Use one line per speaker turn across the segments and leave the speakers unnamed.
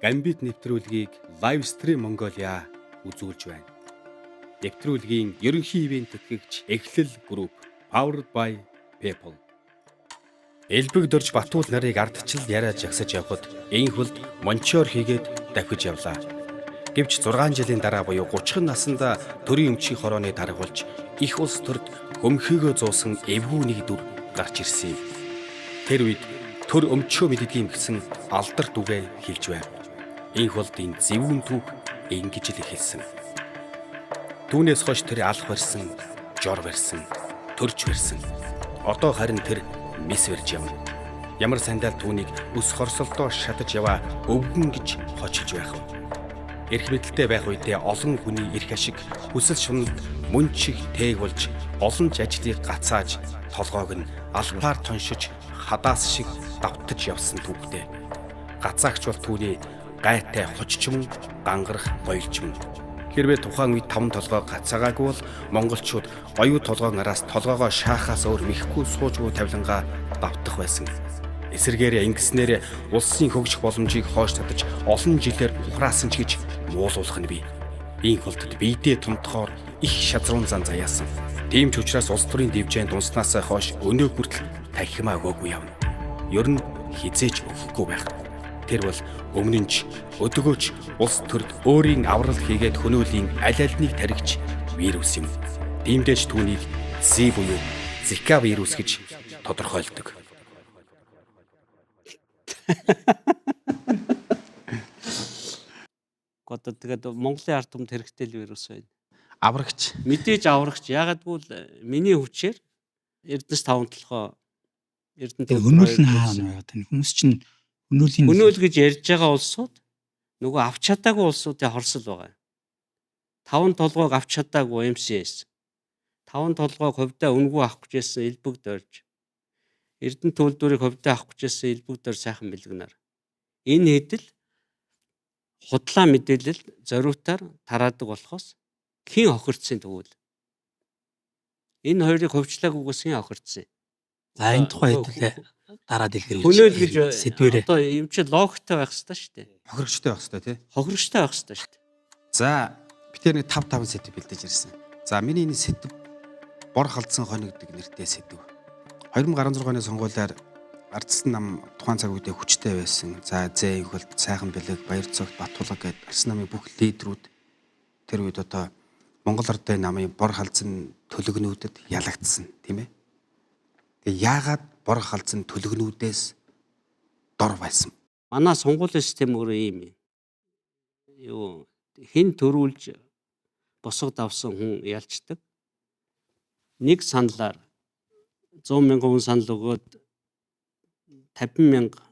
Gambit нэвтрүүлгийг Live Stream Mongolia үзүүлж байна. Нэвтрүүлгийн ерөнхий ивент тэтгэгч Эхлэл Group Powered by People. Элбэг дөрж Батуул нарыг ардчил яриад жагсаж явхад Энхүлд мончоор хийгээд давхиж явлаа. Гэвч 6 жилийн дараа буюу 30 наснда төрийн өмчийн хорооны дарга болж их улс төрд хөмхийгөө зуусан эвгүй нэг дүр гарч ирсэн юм. Тэр үед төр өмчөө мэддгийм гэсэн алдар дүгээ хэлж байна. Энхүлд энэ зөвүүн түүх ингэж л эхэлсэн. Түүнээс хойш тэр алх барьсан, жор барьсан, төрж барьсан. Одоо харин тэр мис барьж явна. Ямар сандал түүнийг өс хорсолдоо шатаж яваа өвгөн гэж хочилж байх вэ? Эрх мэдэлтэй байх үедээ олон хүний эрх ашиг хүсэл шуналд мөн чих тээг болж олон ч ажлыг гацааж толгойг нь албаар тоншиж хадаас шиг давтаж явсан түүхтэй. Гацаагч бол түүний гайтай хоччмөн гангарах гоёлчмөн. Хэрвээ тухайн үед 5 толгой гацаагаагүй бол монголчууд оюу толгойн араас толгоогоо шаахаас өөр мэхгүй суужгүй тавилангаа давтах байсан. Эсэргээрээ ингэснээр улсын хөгжих боломжийг хойш татаж олон жилээр ухраасан ч гэж муулуулах нь бий. Энхүлдэд биедээ тунтахоор их шазруун зан заяасан. Тийм ч учраас улс төрийн дэвжээнд унснаас хойш өнөө хүртэл тахимаа өгөөгүй явна. Ер нь хизээч өгөхгүй байх. Тэр бол өмнө нь ч өдөгөөч улс төрд өөрийн аврал хийгээд хөнөөлийн аль альныг таригч вирус юм. Тиймдээч түүнийг Z буюу Zika вирус гэж тодорхойлдог.
Одоо тэгээд Монголын ард түмэнд хэрэгтэй л вирус байна.
Аврагч.
Мэдээж аврагч. Яагадгүй л миний хүчээр Эрдэнэс 5 толгой Эрдэнэт
Өнөөл нь хаана байгаад энэ хүмүүс чинь
өнөөл гэж ярьж байгаа улсууд нөгөө авч чадаагүй улсуудын хорсол байгаа. 5 толгойг авч чадаагүй MCS. 5 толгойг хувьдаа өнгөө авах гэжсэн элбэг дөрж. Эрдэнэт төлдвөрийг хувьдаа авах гэжсэн элбэг дор сайхан бэлгэнаар. Энэ хэдэл худлаа мэдээлэл зориутаар тараадаг болохоос хэн хохирцсын тэгвэл энэ хоёрыг хувьчлаагүйгээс хэн хохирцсан.
За энэ тухай хэдүүлээ дараа дэлгэрүүлж.
Хөнөөл гэж
сэдвэрээ.
Одоо юм чи логиктой байх хэрэгтэй шүү дээ.
Хохирогчтой байх хэрэгтэй тий.
Хохирогчтой байх хэрэгтэй шүү дээ.
За битээр нэг 5 сэдв бэлдэж ирсэн. За миний энэ сэдв бор халдсан хоног гэдэг нэртэй сэдв. 2016 оны сонгуулиар ардсан нам тухайн цаг үедээ хүчтэй байсан. За Энхүлд, Сайхан Бэлэг, Баярцогт, Батулга гээд ардсан намын бүх лидерүүд тэр үед одоо Монгол Ардын намын бор халдсан төлөгнүүдэд ялагдсан тийм ээ. Тэгээ яагаад бор халдсан төлөгнүүдээс дор байсан?
Манай сонгуулийн систем өөрөө ийм юм. Юу хэн төрүүлж босгод авсан хүн ялцдаг. Нэг саналаар 100 мянган хүн санал өгөөд 50 мянга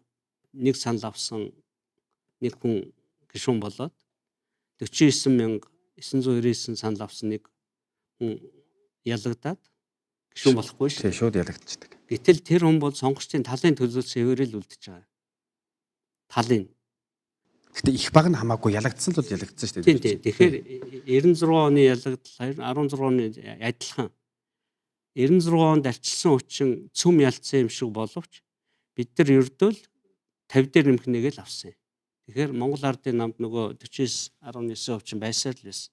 нэг санал авсан нэг хүн гишүүн болоод 49,999 санал авсан нэг хүн ялагдаад гишүүн болохгүй шүү.
Тийм шууд ялагдчихдаг.
Гэтэл тэр хүн бол сонгогчдын талын төлөөс хэвээрэл үлдэж байгаа. Талын.
Гэтэ их баг нь хамаагүй ялагдсан л бол ялагдсан шүү
дээ. Тийм. Тэгэхээр 96 оны ялагдал 16 оны адилхан. 96 онд арчилсан хүчин цөм ялцсан юм шиг боловч бид нар ердөө л 50 дээр нэмэх нэгээл авсан. Тэгэхээр Монгол Ардын намд нөгөө 49.9% байсаар л байсан.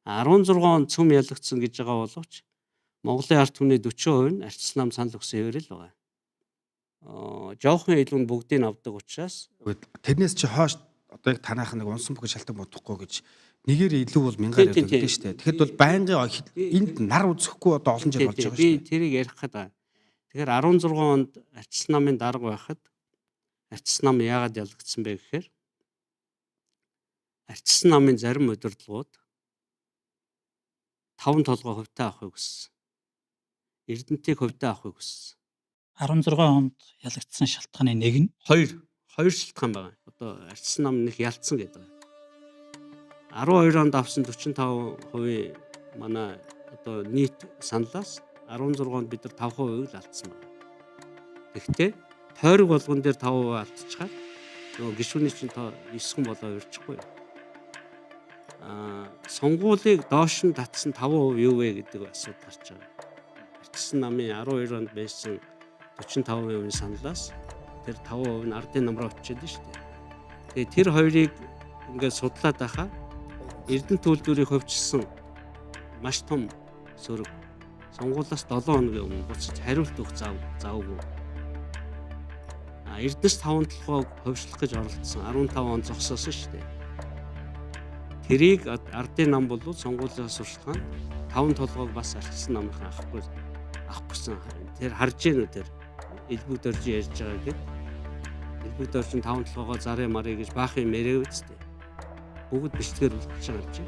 16 он цөм ялагдсан гэж байгаа боловч Монголын ард түмний 40% нь арчилсан нам санал өгсөн хэвээрэл байгаа. Жохон илүү нь бүгдийг авдаг учраас
тэрнээс чи хойш одоо яг танайх нэг унсан бүхэн шалтгаан бодохгүй гэж нэгээр илүү бол мянгаар өгдөө шүү дээ. Тэгэхэд бол байнгын энд нар үзэхгүй одоо олон жил болж байгаа шүү дээ.
Би тэрийг ярих гэдэг. Тэгэхээр 16 онд арчилсан намын дарга байхад арчилсан нам яагаад ялагдсан бэ гэхээр арчилсан намын зарим удирдлагууд 5 толгой хувьтай авахыг хүссэн. Эрдэнэтийг хувьтай авахыг хүссэн.
16 онд ялагдсан шалтгааны нэг нь
хоёр шалтгаан байна. Одоо арчилсан нам нэг ялцсан гэдэг. 12 онд авсан 45% манай одоо нийт саналаас 16 онд бид нар 5% л алдсан байна. Гэхдээ тойрог болгон дээр 5% алдчихаар нөгөө гишүүний чинь тоо 9 хүн болоо өрчихгүй. Сонгуулийг доош нь татсан 5% юу вэ гэдэг асуудал гарч байгаа. Арчилсан намын 12 онд байсан 45% саналаас тэр 5% нь ардын намраа очиж дээ шүү дээ. Тэгээ тэр хоёрыг ингээд судлаад байхаа Эрдэнэ төлөвлөрийг хувьчилсан маш том сөрөг сонгуулиас 7 хоногийн өмнө буцаж хариулт өгөх завгүй. Эрдэнэс 5 толгойг хувьчлах гэж оролдсон 15 он зогсоосон шүү дээ. Тэрийг ардын нам бол сонгуулийн сурталчилгаанд 5 толгойг бас арчилсан намынхан авах гэсэн. Тэр харж гэнэ үү тэр элбэг дөржин ярьж байгаа гэд. Элбэг дөржин 5 толгойгоо зарыг марыг гэж баах юм яриа үсттэй. Бүгд бичлэгээр үлдчихэж байгаа юм чи.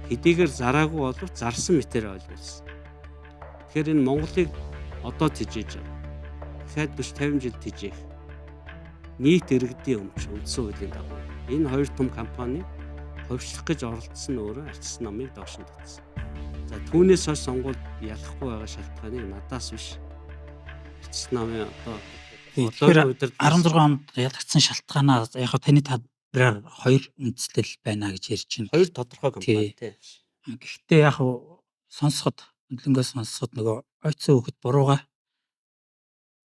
Хэдийгээр зараагүй боловч зарсан мэтээр ойлгуулсан. Тэгэхээр энэ Монголыг одоо тижээж байгаа. Дахиад 40-50 жил тижээх. Нийт иргэдийн өмч үндсэн хуулийн дагуу. Энэ хоёр том компани хувьчлах гэж оролдсон өөрөө арчилсан намыг доош нь татсан. За түүнээс хойш сонгуульд ялахгүй байгаа шалтгааныг надаас биш. Арчилсан намын одоо
Тэгэхээр 16 онд ялагдсан шалтгаанаа яг таны табраар хоёр үндэслэл байна гэж ярьж байна.
Хоёр тодорхой компани тий.
Гэхдээ яг сонсоход өндлөнгөөс сонсоход нөгөө ойцсон хөхөд бурууга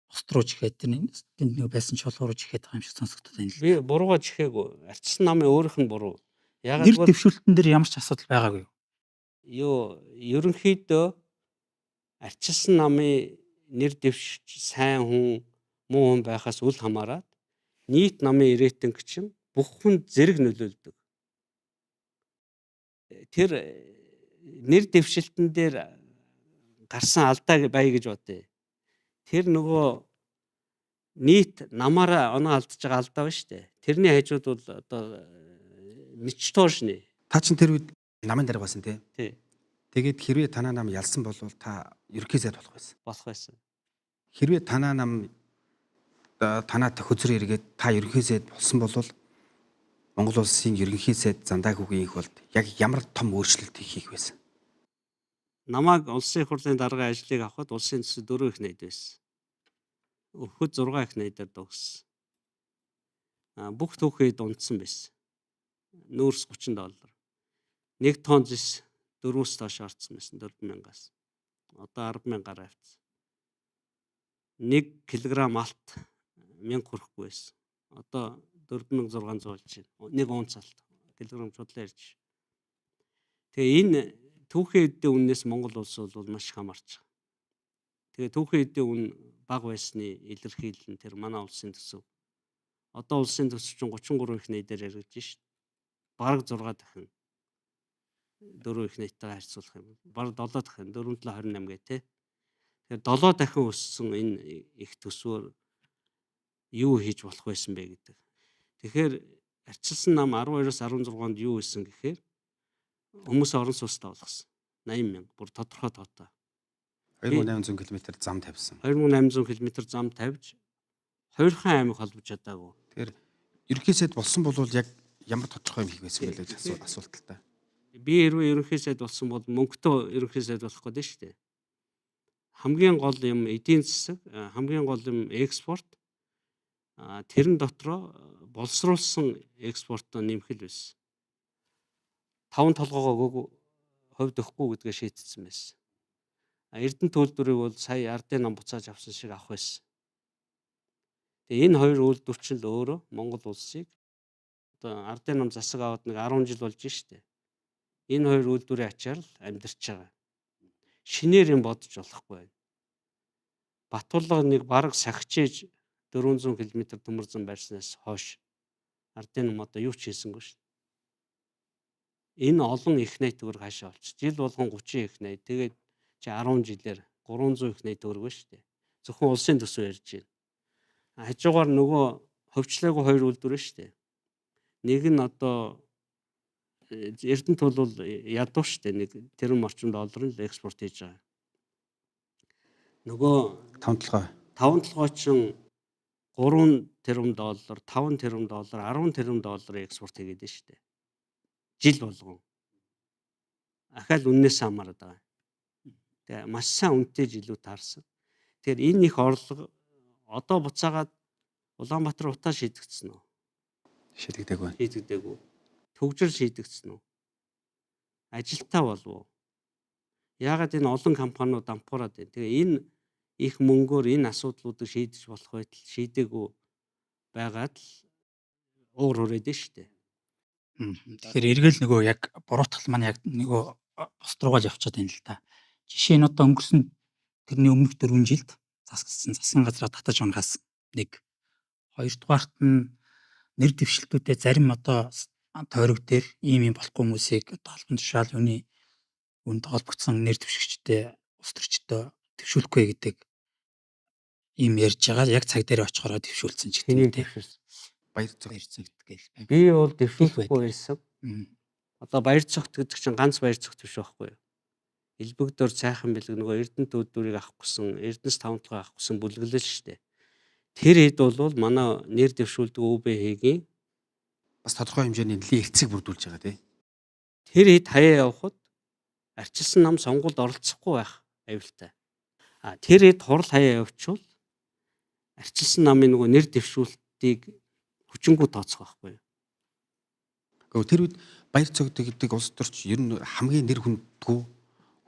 острууж ихэд тэнд нөгөө байсан чулуурж ихэд байгаа юм шиг сонсогдод байна л.
Би бурууга жихээгүү. Арчилсан намын өөрийнх нь буруу.
Нэр дэвшүүлэлтэн дээр ямар ч асуудал байгаагүй юу?
Ерөнхийдөө арчилсан намын нэр дэвшиж сайн хүн муу хүн байхаас үл хамааран нийт намын рейтинг чинь бүх хүн зэрэг нөлөөлдөг. Тэр нэр дэвшилтэн дээр гарсан алдаа бай гэж бодъё. Тэр нөгөө нийт намаараа оноо алдж байгаа алдаа ба штэ. Тэрний хажууд бол одоо мичтошны.
Та чин тэр үед намын дарга байсан тий.
Тий.
Тэгээд хэрвээ танаа нам ялсан бол та ерөнхий сайд болох байсан.
Болох байсан.
Хэрвээ танаа нам танаа төхөзөр эргээд та ерөнхий сайд болсон бол Монгол улсын ерөнхий сайд Зандаагийн их болд яг ямар том өөрчлөлт хийх байсан?
Намайг улсын их хурлын даргын ажлыг авахад улсын төсөв 4 их найд байсан. Өхөд 6 их найдаар дууссан. Бүх түүхий дундсан байсан. Нүүрс $30. 1 тонн зис 4-өөс доош орцсон байсан 4,000-аас. Одоо 10,000-аар авцсан. 1 кг алт 1000 хүрэхгүй байсан. Одоо 4,600 болж байна. 1 унц алт килограмм чудлаа ярьж. Тэгээ энэ түүхийн эдийн үннээс Монгол улс бол маш хамаарч байгаа. Тэгээ түүхийн эдийн үн бага байсны илэрхийлэл нь тэр манай улсын төсөв. Одоо улсын төсөв чинь 33 их найдаар яригдж шít. Бараг 6 дахин 4 их найдтайгаа харьцуулах юм. Бараг 7 дахин 4,28 гэ тэ. Тэгэхээр 7 дахин өссөн энэ их төсвөөр юу хийж болох байсан бэ гэдэг. Тэгэхээр арчилсан нам 12-оос 16-нд юу хийсэн гэхээр хүмүүс орон сууцтай болгосон. 80,000 бүр тодорхой тоотой.
2800 км зам тавьсан.
2800 км зам тавьж хоёрхан аймаг холбож чадаагүй.
Тэгэхээр ерөнхий сайд болсон бол яг ямар тодорхой юм хийх байсан бэ гэж асуулталтай.
Би хэрвээ ерөнхий сайд болсон бол мөнгөтэй ерөнхий сайд болох гэдэг шүү дээ. Хамгийн гол юм эдийн засаг, хамгийн гол юм экспорт. Тэрэн дотроо боловсруулсан экспортоо нэмэх л байсан. 5 толгоогоо хувьд өгөхгүй гэдгээ шийдсэн байсан. Эрдэнэ төлөвлөрийг бол сая ардын нам буцааж авсан шиг авах байсан. Тэгээ энэ хоёр үйлдвэрчил өөрөө Монгол улсыг одоо ардын нам засаг аваад нэг 10 жил болж штэ. Энэ хоёр үйлдвэрийн ачаар л амьдарч байгаа. Шинээр юм бодож болохгүй байна. Батулга нэг бараг сахижээж 400 км төмөр зам барьснаас хойш ардын нам одоо юу ч хийсэнгүй штэ. Энэ олон их найт төгрөг хаашаа олчих. Жил болгон 30 их найт. Тэгээд чи 10 жилээр 300 их найт төгрөг ба штэ. Зөвхөн улсын төсөв ярьж байна. Хажуугаар нөгөө хөвчлээгүй хоёр үйлдвэр штэ. Нэг нь одоо Эрдэнэ тул бол ядуу штэ. Нэг тэрэн орчим долларын л экспорт хийж байгаа. Нөгөө 5 толгой чин 3 тэрбум доллар, 5 тэрбум доллар, 10 тэрбум долларын экспорт хийгээд байна штэ. Жил болгон. Ахаал үннээс хамаарат байгаа. Тэгээ маш сайн үнэтэй жилүү таарсан. Тэгэхээр энэ их орлого одоо буцаагаад Улаанбаатар утаа шийдэгдсэн үү?
Шийдэгдээгүй.
Шийдэгдээгүй. Төгжрөл шийдэгдсэн үү? Ажилтаа болов уу? Яагаад энэ олон компаниуд дампуураад байна? Тэгээ энэ их мөнгөөр энэ асуудлуудыг шийдэж болох байтал шийдээгүй байгаад л уур хүрээд нь шүү дээ.
Тэгэхээр эргэл нөгөө яг буруутгал маань яг нөгөө бус руугаа л явчихад байна л та. Жишээ нь одоо өнгөрсөн тэрний өмнөх 4 жилд засгийн газраа татаж унахаас нэг. Хоёрдугаарт нь нэр дэвшилтүүдэд зарим одоо тойрог дээр ийм болохгүй хүмүүсийг одоо албан тушаал үүнд холбогдсон нэр дэвшигчтэй улс төрчдөө дэвшүүлэхгүй гэдэг ийм ярьж байгаа. Яг цаг дээр очихороо дэвшүүлсэн ч
Хэнийг
гэдэг
дэвшүүлсэн?
баяр зүгт гээл.
Би бол дэвшүүлэхгүй байсан.
Мм.
Одоо баяр цогт гэдэг чинь ганц баяр цогт биш байхгүй юу? Элбэгдор цайхан бэлэг нөгөө Эрдэнэт үүдүүрийг авах гэсэн, Эрдэнэс тавталгаа авах гэсэн бүлэглэл шүү дээ. Тэр хэд бол манай нэр дэвшүүлдэг УБХ-гийн
Бас тодорхой хэмжээний нэлийн эрцгийг бүрдүүлж байгаа тий.
тэр хэд хаяа явхад арчилсан нам сонгуульд оролцохгүй байх аюултай. Тэр хэд хурал хаяа явуучвал арчилсан намын нөгөө нэр дэвшүүлтийг хүчингү тооцох байхгүй юу?
Гэхдээ тэр үед баяр цогтой гэдэг улс төрч ер нь хамгийн нэр хүндгүй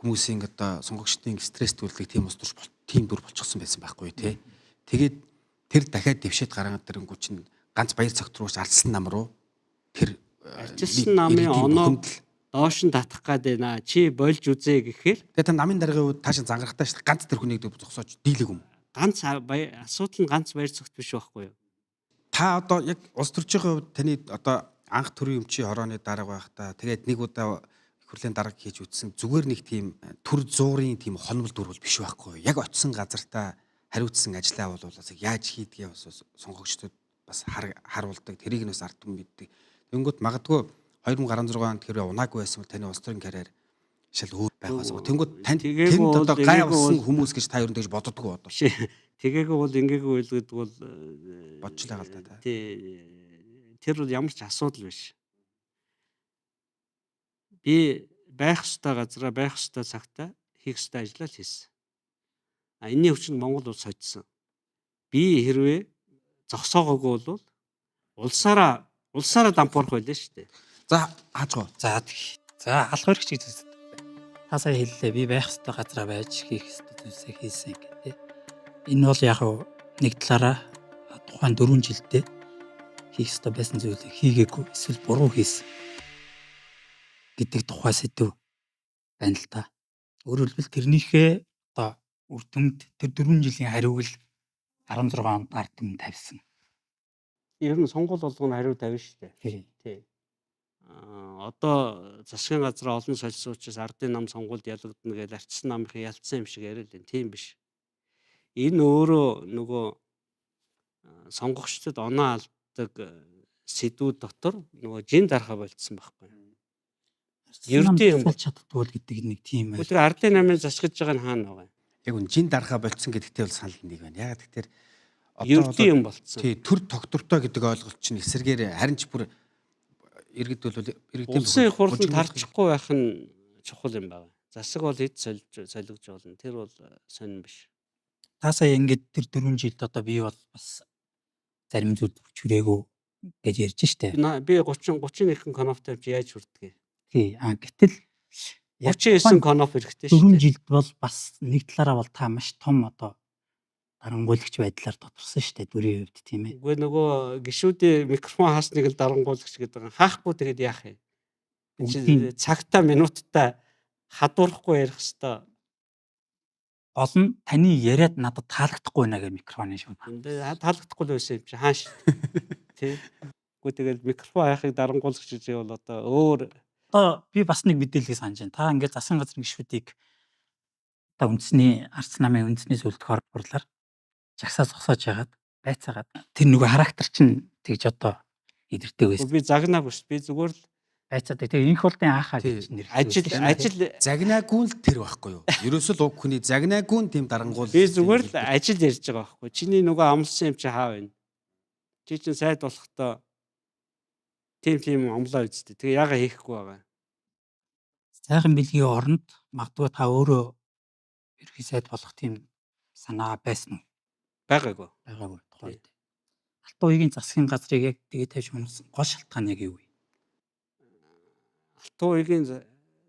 хүмүүсийн одоо сонгогчдын стресс төлөвлөгийг тийм улс төрч тийм дүр болчихсон байсан байхгүй тий. Тэгээд тэр дахиад дэвшээд гаргаад ирэнгүү чинь ганц баяр цогт руу алсан нам руу тэр
Арчилсан намын оноо доош нь татах гад байна. Чи болж үзээ гэхээр
тэгээд та намын даргын үед таашаа зангарахтаа шүү дээ. Ганц тэр хүнийг зогсоож дийлэг юм.
ганц асуудал нь ганц баяр цогт биш байхгүй юу?
Та одоо яг улс төрчийн хувьд таны одоо анх төрийн өмчийн хорооны дарга байхдаа тэгээд нэг удаа их хурлын дарга хийж үтсэн зүгээр нэг тийм төр зуурын тийм хонвол дүрвэл биш байхгүй. Яг очисон газартаа хариуцсан ажиллаа бол бас яаж хийдгээ бас сонгогчдод бас харуулдаг. Тэрийг нь бас ард түмэн мэддэг. Тэнгүүт магадгүй 2016 онд тэр унаагүй байсан бол таны улс төрийн карьер шал өөр байгаас. Тэнгүүт танд тэнд одоо гай болсон хүмүүс гэж та ер нь тэгж боддоггүй одоо.
Биш. Тэгээгүй бол ингээгүй үйл гэдэг бол
Бодчихлаа гал та.
тий. Тэр бол ямар ч асуудал биш. Би байх ёстой газараа байх ёстой цагтаа хийх ёстой ажлаа л хийсэн. Энэний өвчнөд Монгол улс хоцсон. Би хэрвээ зогсоогоогүй бол улсаараа дампуурах байлаа шүү дээ.
За хаажгаа.
За алх өргөч гэж үздэг. Та сая хэллээ би байх ёстой газараа байж хийх ёстой зүйлсээ хийсэн гэдэг. Энэ бол яг нэг талаараа тухайн 4 жилдээ хийх ёстой байсан зүйлийг хийгээгүй эсвэл буруу хийсэн гэдэг тухай сэдв байна л да. Өөрөөр хэлбэл тэрнийхээ одоо үр дүнд тэр 4 жилийн хариуг л 16 онд ард түмэнд тавьсан.
Ер нь сонгуул болгоно хариу тавина шүү дээ. Тий. Одоо засгийн газраа олон солилцоочоос ардын нам сонгуульд ялагдана гэж арчсан намынхаа ялцсан юм шиг яриад байна. Тийм биш. Энэ өөрөө нөгөө сонгогчдод оноо алддаг сэдвүүд дотор нөгөө жин дарахаа болцсон байхгүй. Ердийн юм
болж чаддгүй гэдэг нэг тийм
байна. Тэр ардын намын засгаж байгаа нь хаана байгаа юм?
Яг үн жин дарахаа болцсон гэдэгтэй бол санал нэг байна. Яг тэгэхээр
Ердийн юм болцсон.
Тий, төр тогтвортой гэдэг ойлголт чинь эсэргээр харин ч бүр иргэд бол иргэдийн
улсын их хурланд тарчихгүй байх нь чухал юм байна. Засаг бол хэд солигдож болно. Тэр бол сонирн биш.
Та сая ингээд тэр 4 жилд одоо би бол бас зарим зүйл хүчрээгүй гэж ярьж штэ.
Би 31 коноп тавьж яаж хүрдгээ.
Тий. Гэтэл
39 коноп хэрэгтэй шүү.
4 жилд бол бас нэг талаараа бол та маш том одоо дарангуйлагч байдлаар тодорсон штэ дүрийн хувьд тийм ээ.
Үгүй нөгөө гişүүдийн микрофон хаасныг л дарангуйлагч гэдэг байгаа. Хаахгүй тэгээд яах юм? Цагтаа минутаа хадуурахгүй ярих хэвээр.
Гол нь таны яриад надад таалагдахгүй байна гэх микрофоны шүү.
Таалагдахгүй л байсан юм чи хааш. Тий. Үгүй тэгээд микрофон хаахыг дарангуйлагч гэж бол одоо өөр
би бас нэг мэдээлэл санаж байна. Та ингээд засгийн газрын гишүүдийг одоо үндэсний арц намын үндэсний зөвлөлт хордлоор жагсаа зогсоож яагаад байцаагаад тэр нөгөө характер чинь тэгж одоо идэрдэг байсан.
Би загнаа биш. Би зүгээр л
байцаадаг. Тэгээ инх болдын аахаа гэж нэрлэдэг.
Ажил
загнаагүй л тэр байхгүй юу? Ерөөсөө л уг хүний загнаагүй нь тийм дарангуул.
Би зүгээр л ажил ярьж байгаа байхгүй. Чиний нөгөө амлсан юм чи хаа байна? Чи чинь сайд болохдоо тийм амлаа үсттэй. Тэгээ яага хийхгүй байгаа.
Сайхан бэлгийн оронд магадгүй та өөрөө ерхий сайд болох тийм санаа байсан уу?
Байгаагүй.
Тухайд. Алтан уугийн засгийн газрыг яг тэгээ тавьж унасан гол шалтгаан яг юу вэ?
Алтан уугийн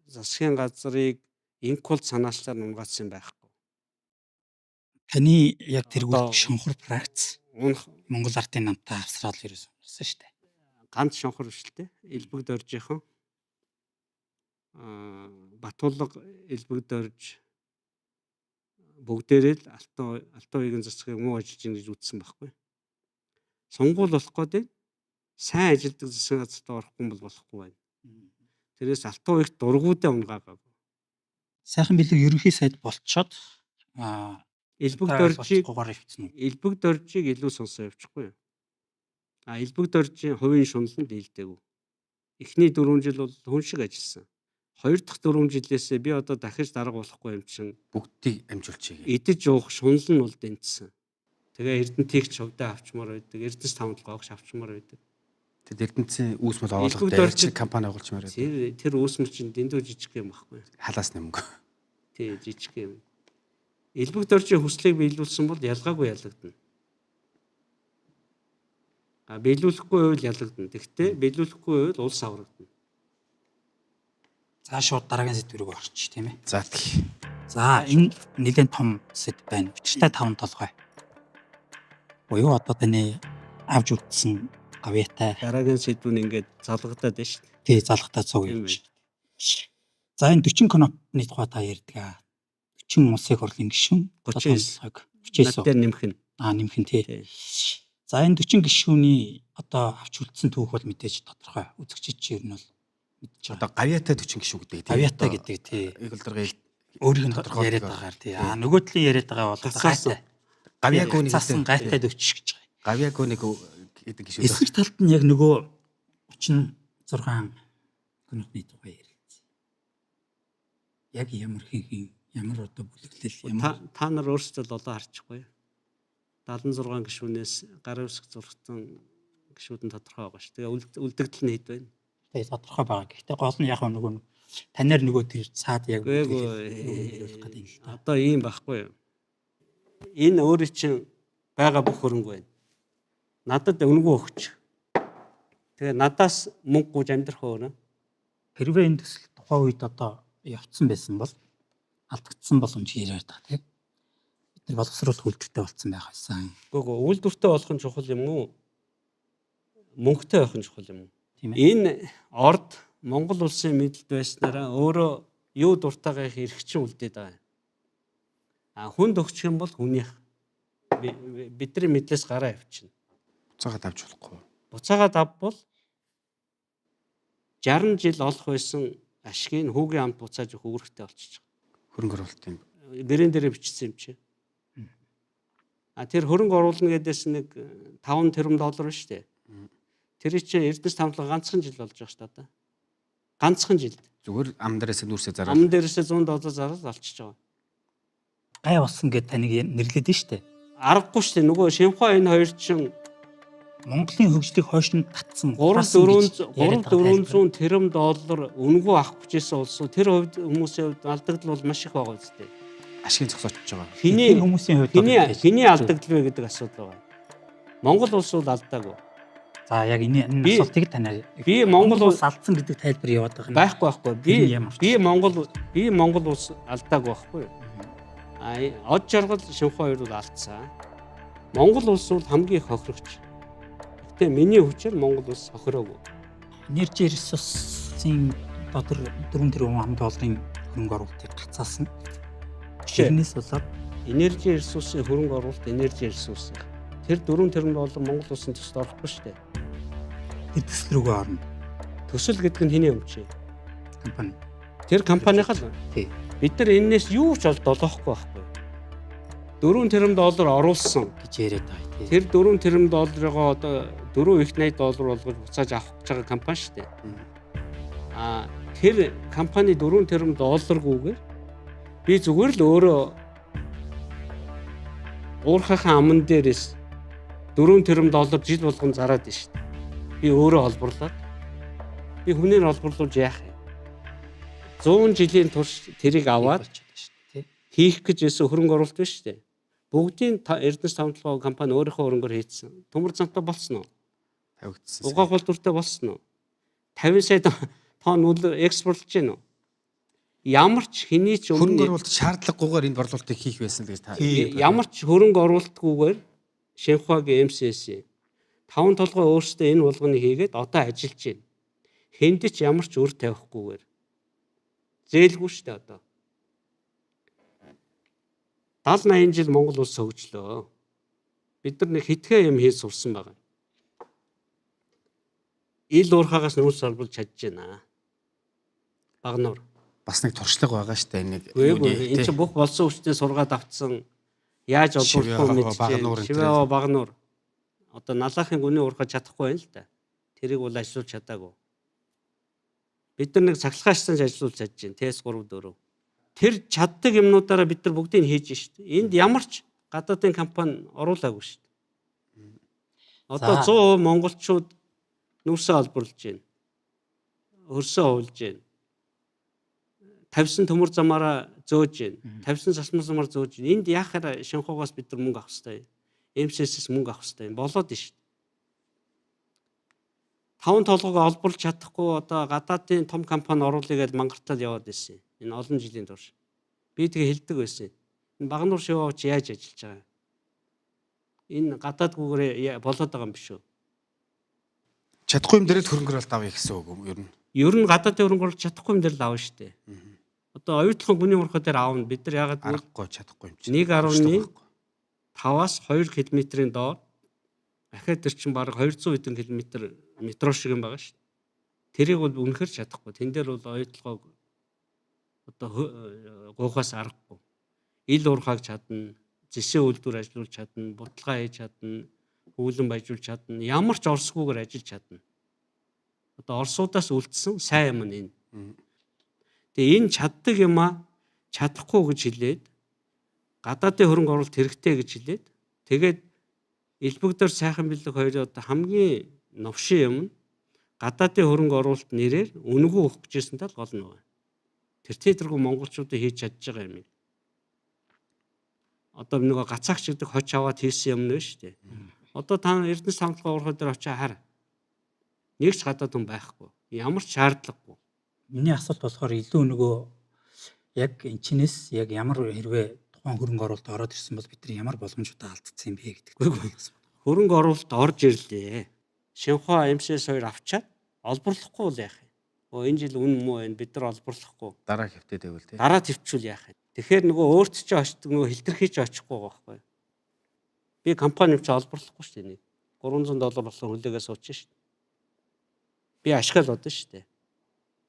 засгийн газрыг инкул санаачлаар унгаацсан байхгүй.
Таны яг тэргүүр шонхор пракц Монгол ардын намтай авсрал ерөөсөн шүү дээ.
ганц шонхор биш л те. Элбэг доржийнхан Батулга элбэг дорж бүгдээрээ л алтан уягийн засгийг муу ажиллаж ийн гэж үзсэн байхгүй. Сонгуул болох гээд сайн ажилдаг засгийн газарт орохгүй бол болохгүй байна. Тэрээс алтан уягт дургуудаа унгаагаа.
Сайхан бэлэг ерөнхий сайд болцоод
Элбэг доржийг
гугаар явчихсан уу?
элбэг доржийг илүү сонсоо явчихгүй юу? Элбэг доржийн хувийн шунал нь дийлдээгүү. Эхний 4 жил бол хүн шиг ажилласан. 2 дахь 4 жилээсээ би одоо дахиж дарга болохгүй юм чинь
бүгдийг амжуулчихъя.
идэж уух шунал нь бол дэнтсэн. Тэгээ Эрдэнэтийг ч хувьдаа авчмаар байдаг. Эрдэнэс 5-7-гоогч авчмаар байдаг.
Тэд Эрдэнэтийн үүсмэл
Элбэг
оолготой
доржид-
ажил компани байгуулчмаар байдаг.
Тэр үүсмэл чинь дэндүү жижиг юм байхгүй.
Халаас нэмгөө.
Тий, жижиг юм. Элбэг доржийн хүслийг биелүүлсэн бол ялгаагүй ялагдана. Биелүүлэхгүй байвал ялагдана. Тэгвэл биелүүлэхгүй байвал улс аврагдана.
За шууд дараагийн сэдв рүү орчих тийм ээ.
За тий.
За энэ нэлээд том сэдв байна. Өчтэй 5 толгой. Буюу одоо таны авж үлдсэн гавьяатай
Дараагийн сэдв нь ингээд залгадаад байна шүү дээ.
тий залгатай цуг
Тийм
явж. За энэ 40 конопны тухай та ярьдаг. 40 улсын хурлын гишүүн
39.
49
Над дээр нэмэх нь.
нэмэх нь тий.
Тий.
За энэ 40 гишүүний одоо авч үлдсэн түүх бол мэдээж тодорхой. Үзэгчид чинь ер нь бол мэдж байгаа.
Одоо гавьяатай 40 гишүү гэдэг тийм.
Гавьяатай гэдэг тий.
Игэл дургай
Өөрийнх нь
тодорхой
яриад байгаагаар тий. Нөгөө талын яриад байгаа бол гайтай.
гавьяагүйний
Цаасан гайтай дөвч гэж байгаа.
гавьяагүйний гэдэг гишүүд.
Эсрэг талд нь яг нөгөө 36 конопны тухай ярилцсан. Яг ямар хин ямар одоо бүлэглэл ямар
Та нар өөрсдөө лолоо харчихгүй. 76 гишүүнээс гарын үсэг зургатан гишүүд нь тодорхой байгаа шүү. Тэгээ үлдэгдэл нь хэд байна?
тэгээ тодорхой байгаа. Гэхдээ гол нь яг нөгөө танаар нөгөө тэр цаад яг
Одоо ийм байхгүй юу? Энэ өөрөө чинь байгаа бүх хөрөнгө байна. Надад өнгөө өгч. Тэгээ надаас мөнгө гуйж амьдрах өөрөө.
хэрвээ энэ төсөл тухайн үед одоо явцсан байсан бол алдагдсан боломж яриад байгаа тийм. Бид нар боловсруулах үйлдвэртэй болцсон байх байсан.
Гүг үйлдвэртэй болох нь чухал юм уу? Мөнгөтэй байх нь чухал юм уу?
Тийм ээ.
Энэ орд Монгол улсын мэдлэлд байснараа өөрөө юу дуртайгаа их эрхчин үлдээд байгаа. Хүнд өгчих юм бол хүнийх. Бидний мэдлээс гараа авчина.
Буцаагаад авч болохгүй.
Буцаагаад авбал 60 жил олох байсан ашгийг хүүгийн амт буцааж өгөх үүрэгтэй болчихж байгаа.
Хөрөнгө оруулалт юм.
Гэрэн дээрээ бичсэн юм чи. Тэр хөрөнгө оруулна гэдээс нэг 5 тэрбум доллар шүү дээ. Тэр чинь Эрдэнэс 5 ганцхан жил болж байгаа шүү дээ одоо. Ганцхан жил.
Зүгээр ам дээрээс нүүрсээ зараад.
Ам дээрээсээ 100 доллар зараад олчихж байгаа.
Гай болсон гэд таныг нэрлээд нь штэ.
Аргагүй шүү дээ. Нөгөө Шимхоо энэ хоёр чинь
Монголын хөгжлийг хойшин татсан
3-400 тэрбум доллар өнгөө авах хүчээсээ улсуу тэр хувьд хүмүүсийн хувьд алдагдал бол маш их байгаа үстэй.
Ашигын зогсоочж байгаа.
Хиний
хүмүүсийн хувьд
хиний алдагдал вэ гэдэг асуудал байгаа. Монгол улс бол алдаагүй.
За яг энэ асуултыг танаа
Би Монгол улс
алдсан гэдэг тайлбар яваад байгаа юм.
байхгүй. Би Монгол улс алдаагүй байхгүй. Од жаргал Шимхоо хоёр бол алдсан. Монгол улс бол хамгийн их хохирогч. Гэтэ миний хүчээр Монгол улс хохироогүй.
Энержи ресурсын дотор 4 тэрбум ам долларын хөрөнгө оруулалтыг гацаасан. Тэрнээс болоод
Энержи ресурсын хөрөнгө оруулалт энержи ресурс. Тэр 4 тэрбум доллар Монгол улсын төсөлд орохгүй шүү дээ.
тэр төсөл рүүгээ орно.
Төсөл гэдэг нь хэний өмч вэ?
Компани.
Тэр компанийхаа л.
Тий.
Бид нар энэс юу ч олдохгүй байхгүй. 4 тэрбум доллар оруулсан
гэж яриад байгаа тий.
Тэр 4 тэрбум долларыгоо одоо 4 их 80 доллар болгож буцааж авах гэж байгаа компани шүү дээ. Тэр компани 4 тэрбум долларгүйгээр би зүгээр л өөрөө уурхайхан аман дээрээс 4 тэрбум доллар жил болгон зараад байна шүү дээ. Би өөрөө олборлаад би хүнээр олборлуулж яах вэ? 100 жилийн турш тэрийг аваад хийх гэж байсан хөрөнгө оруулалт биш үү? Бүгдийн Эрдэнэс 5 компани өөрийнхөө хөрөнгөөр хийцэн. Төмөр замтай болсон уу?
Тавигдсан.
Угаах үйлдвэртэй болсон уу? 50 сая тонн үл экспортлж гин үү? Ямар ч хэний ч
хөрөнгө оруулалт шаардлагагүйгээр энэ борлуулалтыг хийх байсан гэж та.
ямар ч хөрөнгө оруулалтгүйгээр Шимхоогийн МСС Таван толгой өөрсдөө энэ булганыг хийгээд одоо ажиллаж байна. Хэнд ч ямар ч үр тавихгүйгээр. Зээлгүй шүү дээ одоо. 70-80 жил Монгол улс хөгжлөө. Бид нар нэг хитгэн юм хийж сурсан байгаа. Ил уурхаагаас нүүрс олболж чадж байна. Багнуур.
Бас нэг туршлага байгаа шүү дээ нэг.
Үгүй энэ чинь бүх болсон хүчтэй сургаад авцсан. Яаж олборлох вэ мэдчихээн. Шивээ багнуур. Одоо налаахын гүний уурхаж чадахгүй байна л да. Тэрийг бол ажиллуулж чадаагүй. Бид нар нэг цахилгаанчсан ажиллуулж чадж байна. ТС 3-4. Тэр чаддаг юмнуудаараа бид нар бүгдийг хийж штт. Энд ямар ч гадаадын компани оруулаагүй штт. Одоо 100% монголчууд нүүрсээ олборлож байна. Хөрсөө хуулж байна. Тавьсан төмөр замаараа зөөж байна. Тавьсан засмар замаар зөөж байна. Энд яахаар Шинхуугаас бид нар мөнгө авах хэрэгтэй. МСС-с мөнгө авах хэрэгтэй. Болоод нь штт. Таван толгойг олборлож чадахгүй одоо гадаадын том компани оруулъя гэж мангартал яваад байсан. Энэ олон жилийн турш. Би тэгээ хэлдэг байсан. Энэ Багнуур шиваач яаж ажиллаж байгаа? Энэ гадаадгүйгээр болоод байгаа юм биш үү?
Чадахгүй юм дээрээ хөрөнгөрөлт авъя гэсэн үг юм ер нь.
Ер нь гадаадын хөрөнгө оруулж чадахгүй юм дээр л авна штэ. Одоо оюутлын гүний урхаа дээр аавна. Бид нар ягаад
аргагүй чадахгүй юм чинь.
1.5-аас 2 км-ийн доор ахаад тэр чинь баг 200 хэдэн км метро шиг юм байгаа шүү дээ. Тэрийг бол үнэхээр чадахгүй. Тэн дээр бол оюутлогоо одоо гуйхаас аргагүй. Ил уурхааг чадна, зэсээ үйлдвэр ажиллуулж чадна, буталгаа хийж чадна, хөвлөн баяжуулж чадна. Ямар ч орсгүйгээр ажиллаж чадна. Одоо орсуудаас үлдсэн сайн юм энэ. Тэгээ энэ чаддаг юмаа чадахгүй гэж хэлээд гадаадын хөрөнгө оруулалт хэрэгтэй гэж хэлээд тэгээд элбэгдэр сайхан бэлэг хоёроо одоо хамгийн новшин юм нь гадаадын хөрөнгө оруулалт нэрээр үнэгүй өгөх гэжсэн тал гол нь байна. Тэр тэргүй монголчуудыг хийж чадж байгаа юм. Одоо нэг гацаагч гэдэг хоч аваад хийсэн юм нэ шүү дээ. Одоо та Эрдэнэс хамтлагаа уурхай дээр очиж хар. Нэг ч гадаад хүн байхгүй. Ямар ч шаардлагагүй.
Миний асуулт болохоор илүү нөгөө яг энэчнээс яг ямар хэрвээ тухайн хөрөнгө оруулалт ороод ирсэн бол бид нар ямар боломжтой алдсан юм бэ гэдэг.
Хөрөнгө оруулалт орж ирлээ. Шинхua МСС 2 авчаад олборлохгүй бол яах юм? Энэ жил үнэн муу байна. Бид нар олборлохгүй.
Дараа хэвтээд байвал тий.
Дараа төвчүүл яах юм? Тэгэхээр нөгөө өөрт чинь очдог нөгөө хилтерхийж очихгүй байхгүй. Би компани ч олборлохгүй шүү дээ. $300 болсон хүлээгээ суучих шүү дээ. Би ашигла бодно шүү дээ.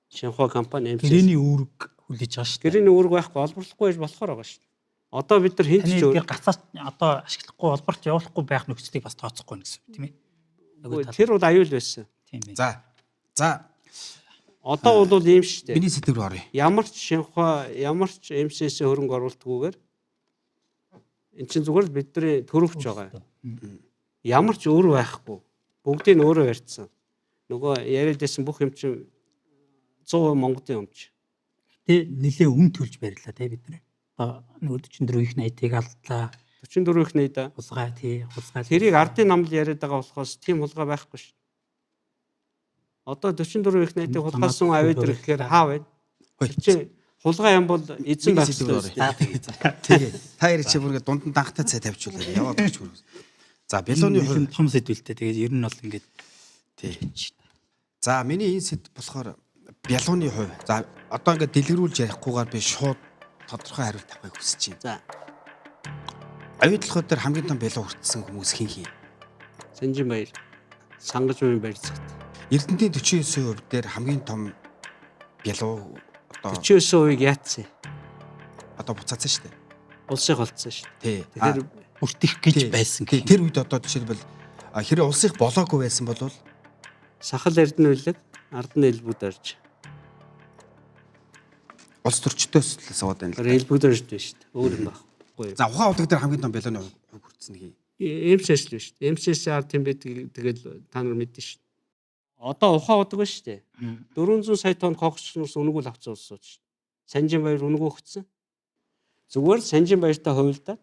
Шинхua компани МСС.
Тэрний үүрэг хүлээж байгаа шүү дээ.
Тэрний үүрэг байхгүй олборлохгүй гэж болохоор байгаа шүү дээ. Одоо бид нар хинт ч
гацаас одоо ашиглахгүй олборт явуулахгүй байх нөхцөлийг бас тооцохгүй гэсэн үг тийм ээ.
Тэр бол аюул байсан.
Тийм ээ.
За.
Одоо бол ийм шүү дээ.
Миний сэдв рүү оръё.
Ямар ч Шинхua, ямар ч МСС хөрөнгө оруулалтгүйгээр эн чинь зүгээр бидний төрөвч байгаа. Ямар ч өөр байхгүй. Бүгдийг нь өөрөө ярьсан. Нөгөө яриад байсан бүх юм чинь 100% Монголын өмч.
Тэ нэлээ өмнө төлж барьлаа те бид нар. Одоо нөгөө 44 их 80-ыг алдлаа.
44 их 80-да.
Хулгай тий хулгай.
Тэрийг ардын намл яриад байгаа болохоос тийм хулгай байхгүй шүү. Одоо 44 их 80-ыг хулгайсан авид ирэхээр хаа вэ? Чи хулгай юм бол эзэн байхгүй.
Тэгээ. Та ярь чи бүргээ дунд нь данхтай цай тавьчихвал яваад гэж бүр. За бялууны хувь
том сэдвэлтэй. Тэгээд ер нь бол ингээд
тий. За миний энэ сэдв болохоор бялууны хувь. За одоо ингээд дэлгэрүүлж ярихгүйгээр би шууд тодорхой хариулт авахыг хүсэж байна.
За.
Аюутлахууд дээр хамгийн том бялуу хүртсэн хүмүүс хин.
Санжинбаяр, Сангажмын баяр цагт.
Эрдэнтийн 49% дээр хамгийн том бялуу одоо
49% яатсан.
одоо буцаацсан шүү дээ.
Улсыг холцсон шүү
Тий.
дээ. Тэгэхээр
бүртгэх гэж байсан.
Тэр үед одоо жишээлбэл хэрэг улсыг болоогүй байсан бол
сахал эрдэнэ үлэг, ардны элбүүд орж.
улс төрчдөөс л сууд байна л.
Элбүүд орж дээ шүү дээ. Өөр юм байхгүй.
За ухаан удаг дээр хамгийн том бялууны хувь хүртсэн нэг.
МСС л шүү дээ. МСС-аар тийм байдаг тэгэл та нар мэднэ шүү дээ. Одоо ухаан удаг байна шүү дээ. 400 сая тонн коксчнус үнэгүй л авцсан улс шүү дээ. Санжинбаяр үнэгүй өгцөн. Зүгээр Санжинбаяртай хувилдаад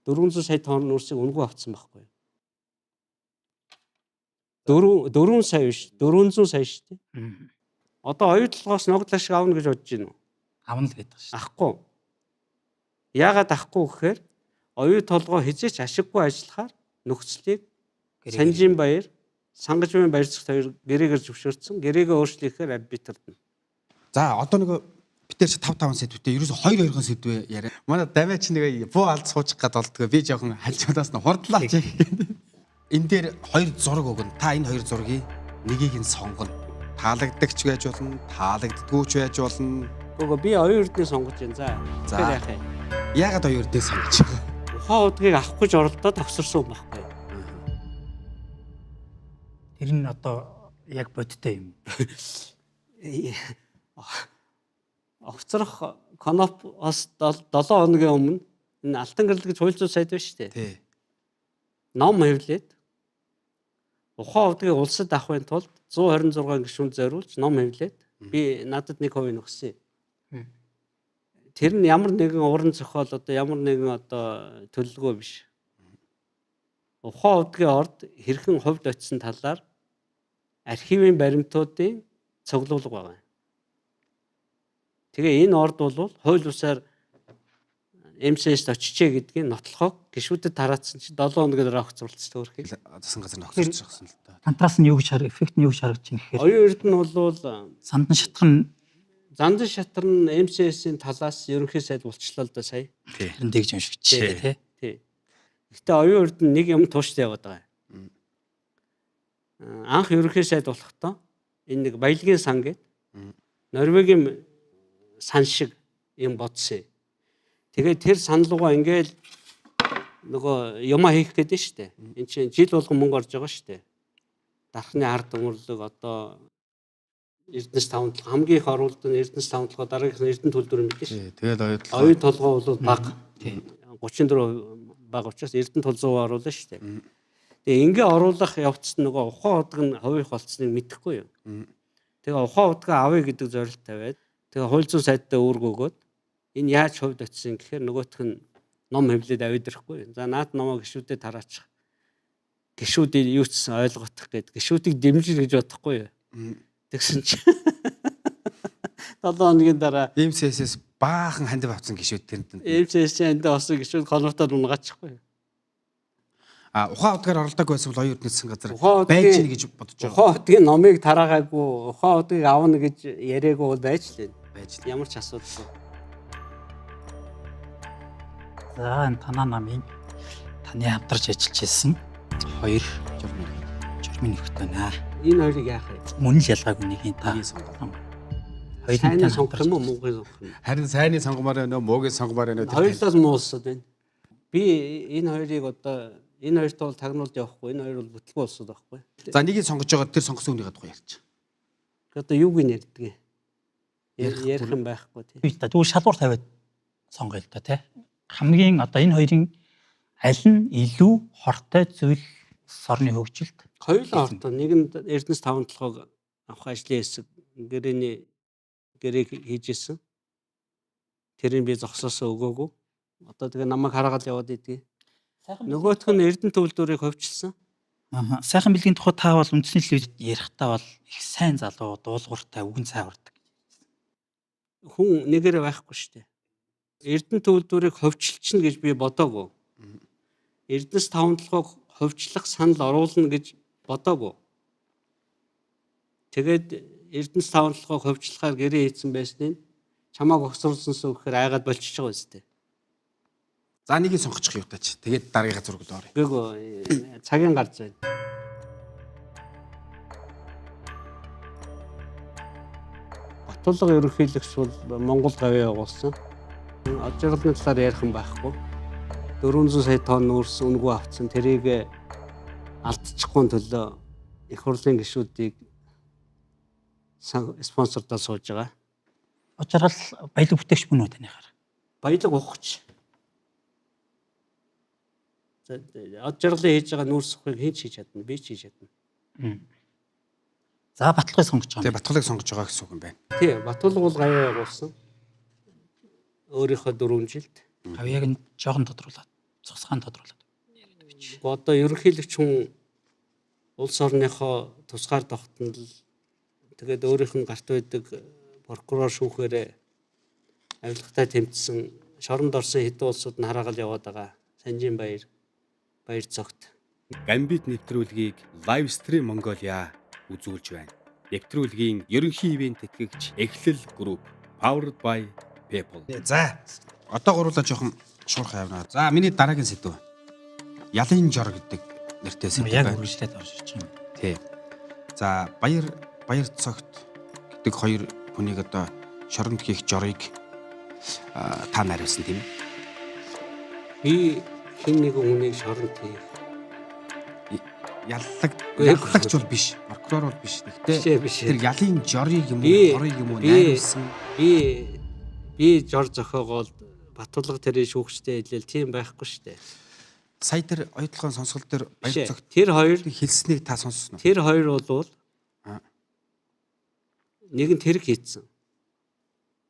400 сая тонн нүүрсийг үнэгүй авцсан байхгүй. 4 сая биш 400 сая шүү дээ. Одоо оюутлогоос ногдлоо шиг авна гэж бодож байна уу?
Авна л гэдэг шүү.
Ахгүй. Яагаад ахгүй гэхээр оюу толгой хизээч ашиггүй ажиллахаар нөхцөлийг Санжинбаяр, Сангажмын баярцагт хоёр гэрээгээр зөвшөөрсөн. Гэрээгээ өөрчлөхээр арбитрд.
За одоо нэг бид нар 5 сэдвтэй ерөөсө 2 сэдвээ яриа. Манай дамиач нэг буу алд суучих гад болдгоо. Би жоохон хальчудаас нь хурдлаач. Энэ дээр 2 зураг өгнө. Та энэ 2 зургийг нэгийг нь сонгоно. Таалагдагч байж болно, таалагддаггүйч байж болно.
Гоо би оюун эрдэнэ сонгож байна. За. Тэгэхээр яах юм?
Яагаад оюун эрдэнэ сонгож байгаа?
Ухаан удгийг авах гэж оролдоод тагсарсан юм байхгүй.
Тэр нь одоо яг бодиттой юм.
Овцрох Конопоос 7 хоногийн өмнө энэ Алтан гэрэл гэж хууль зүйн сайд байна шүү дээ.
Тий.
Ном хэвлээд ухаан удгийг улсад авахын тулд 126 гишүүнд зориулж ном хэвлээд би надад 1% өгсөн. Тэр нь ямар нэгэн уран зохиол одоо ямар нэгэн одоо төлөлгөө биш. Ухаан удгийн орд хэрхэн хувьд очисон талаар архивын баримтуудын цуглуулга байгаа. Тэгээ энэ орд бол хууль бусаар МСС-д очижээ гэдгийг нотлохоо гишүүдэд тараацсан чинь 7 хоног дараа огцруулсан төөрхий.
Засан газар нөхцөлж байгаа юм л да.
Фантас нь юу гэж эффект нь юу гэж харагдаж байна гэхээр
Оюун эрдэнэ бол
сандан шатхан
зандан шатар нь МСС-ийн талаас ерөнхий сайд болчлоо л да сая.
тэрэн дэгж уншигчээ тий.
Тий. Гэхдээ оюун эрдэнэ нэг юм тууштай яваад байгаа. Анх ерөнхий сайд болохдоо энэ нэг баялагын сан гэдэг Норвегийн сан шиг юм бодсон. Тэгээд тэр саналуугаа ингээл нөгөө юмаа хийх гэдэг нь шүү дээ. Энд чинь жил болгон мөнгө орж байгаа шүү дээ. Дархны ард өмрлөг одоо Эрдэнэс тавталгаа хамгийн их оруулалт нь Эрдэнэс тавталгаа дараагийнх нь Эрдэнэ төлбөр мэдээ шүү.
Тэгээд
Оюун толгой бол бага. 34% бага учраас Эрдэнэ тул 100 оруулна шүү дээ. Тэгээ ингээ оруулах явцд нөгөө ухаан удаг нь хувийнх болцсныг мэдэхгүй юу. Тэгээ ухаан удгаа авъя гэдэг зорилт тавиад тэгээ хууль зүйн сайдтай үүрэг өгөөд энэ яаж хувьд очисон гэхээр нөгөөх нь ном хэвлээд аваад ирэхгүй. За наад номоо гişүүдэд тараачих. Гişүүдийг юу ч ойлгох гээд гişүүдийг дэмжиж гэж бодохгүй юу. Тэгсэн чи 7 хоногийн дараа
МСС-с баахан хандив авсан гişүүд тэрэнд.
МСС-ийн энд осон гişүүд конвертод унгаачихгүй юу.
Ухаан удгаар оролдог байсан бол оюун эрдэнэ засгийн газар
Ухаан
байж гэнэ гэж бодож байгаа.
Ухаан удгийн номыг тараагаагүй, ухаан удгийг авна гэж яриаггүй бол байж лээ.
Байж л.
Ямар ч асуудалгүй.
За энэ танаа намын таны хамтарч ажиллаж байсан 2 журмын нөхдөд байна.
Энэ хоёрыг яах вэ?
Мөн л ялгаагүй нэг юм та.
Сайн сонгох юм уу, муугийн сонгох юм?
Харин сайнны сонгомоор байна уу, муугийн сонгомоор байна уу?
Хоёулаас муу улсууд байна. Би энэ хоёрыг одоо энэ хоёрт бол тагнуулж явахгүй, энэ хоёр бол бүтлгүй улсууд байхгүй.
За нэгийг сонгож байгаа тэр сонгосон хүнийгээ тухай ярьчих.
Одоо юуг нь ярьдгийг ярих юм байхгүй тий.
Тэгвэл шалгуур тавиад сонгоё л да тий. Хамгийн одоо энэ хоёрын аль нь илүү хортой зүйл орны хөгжилд
Хоёулаа ортой. Нэг нь Эрдэнэс таван толгойг авах ажлын хэсэг гэрээг хийж исэн. Тэрийг би зогсоосоо өгөөгүй. Одоо тэгээ намайг хараагаад яваад идэв. Нөгөөх нь Эрдэнэ төвлөрийг хөвчилсөн.
Сайхан бэлгийн тухай та бол үндэсний хэлээр ярихдаа бол их сайн залуу, дуулууртай, үгэн цай урдаг.
Хүн нэгээрээ байхгүй шүү дээ. Эрдэнэ төвлөрийг хөвчилчихнэ гэж би бодоогүй. Эрдэнэс таван толгойг хөвчлөх санал оруулна гэж бодоогүй. Тэгээд Эрдэнэс таван толгойг хөвчлөхаар гэрээ хийсэн байсныг чамааг огцруулсан сүү гэхээр айгаад болчихж байгаа үстэй.
За нэгийг сонгочих юу таач. Тэгээд дараагийнхаа зургууд орё.
Үгүй цагийн гарч байна. Батулга ерөнхийлөгч бол Монгол гавьяа явуулсан. Ажиглалын талаар ярих юм байхгүй. 400 сая тонн нүүрс үнгүү авцсан. Тэрийг алдчихгүй төлөө их хурлын гишүүдийг спонсордоо сууж байгаа.
Очрол баялаг бүтээгч бүнүү танихаар.
Баялаг ухагч. Ажиглалын хийж байгаа нүүрс ухыг хэн хийж чадна? Би ч хийж чадна.
За баталгыг сонгож байгаа.
Тэгээ батгалыг сонгож байгаа гэсэн үг юм байна.
Тий, Батулга бол гавьяа явуулсан. Өөрийнхөө 4 жилд.
Гавьяаг нь жоохон тодруулаад, цусгаан тодруулаад.
Одоо ерөнхийлөгч хүн улс орныхоо тусгаар тогтнол тэгээд өөрийнх нь гарт байдаг прокурор шүүхээрээ авилгатай тэмцсэн шоронд орсон хэдэн улсууд нь хараагаад яваад байгаа. Санжинбаяр, Баярцогт,
Gambit нэвтрүүлгийг Livestream Mongolia үзүүлж байна. Нэвтрүүлгийн ерөнхий ивент тэтгэгч Эхлэл Group Powered by PayPal.
За. Одоо гурлаа жоохон шуурхай явна. За, миний дараагийн сэдв. Ялын жор гэдэг нэртэй сэдв
Яг
байна.
үргэлжлээд орж ирж байна.
Тий. За, баяр цогт гэдэг хоёр хүнийг одоо шоронд хийх жорыг та нариулсан тийм ээ.
Би хин нэг хүнийг шоронд хийх.
Яллагч бол биш. Прокурор бол биш. Гэхдээ
Биш.
тэр ялын жорыг юм
Би-
уу, хорыг юм уу
би-
найруулсан.
Би жор зохиогоол Батулга тэрийн шүүгчтэй хэлээл тийм байхгүй штэ.
Сая тэр оюутлогын сонсгол дээр
Биш
баяр
ээ.
цогт
Тэр хоёр
хэлснийг та сонссон уу?
тэр хоёр бол
Аа.
нэг нь тэрэг хийцэн.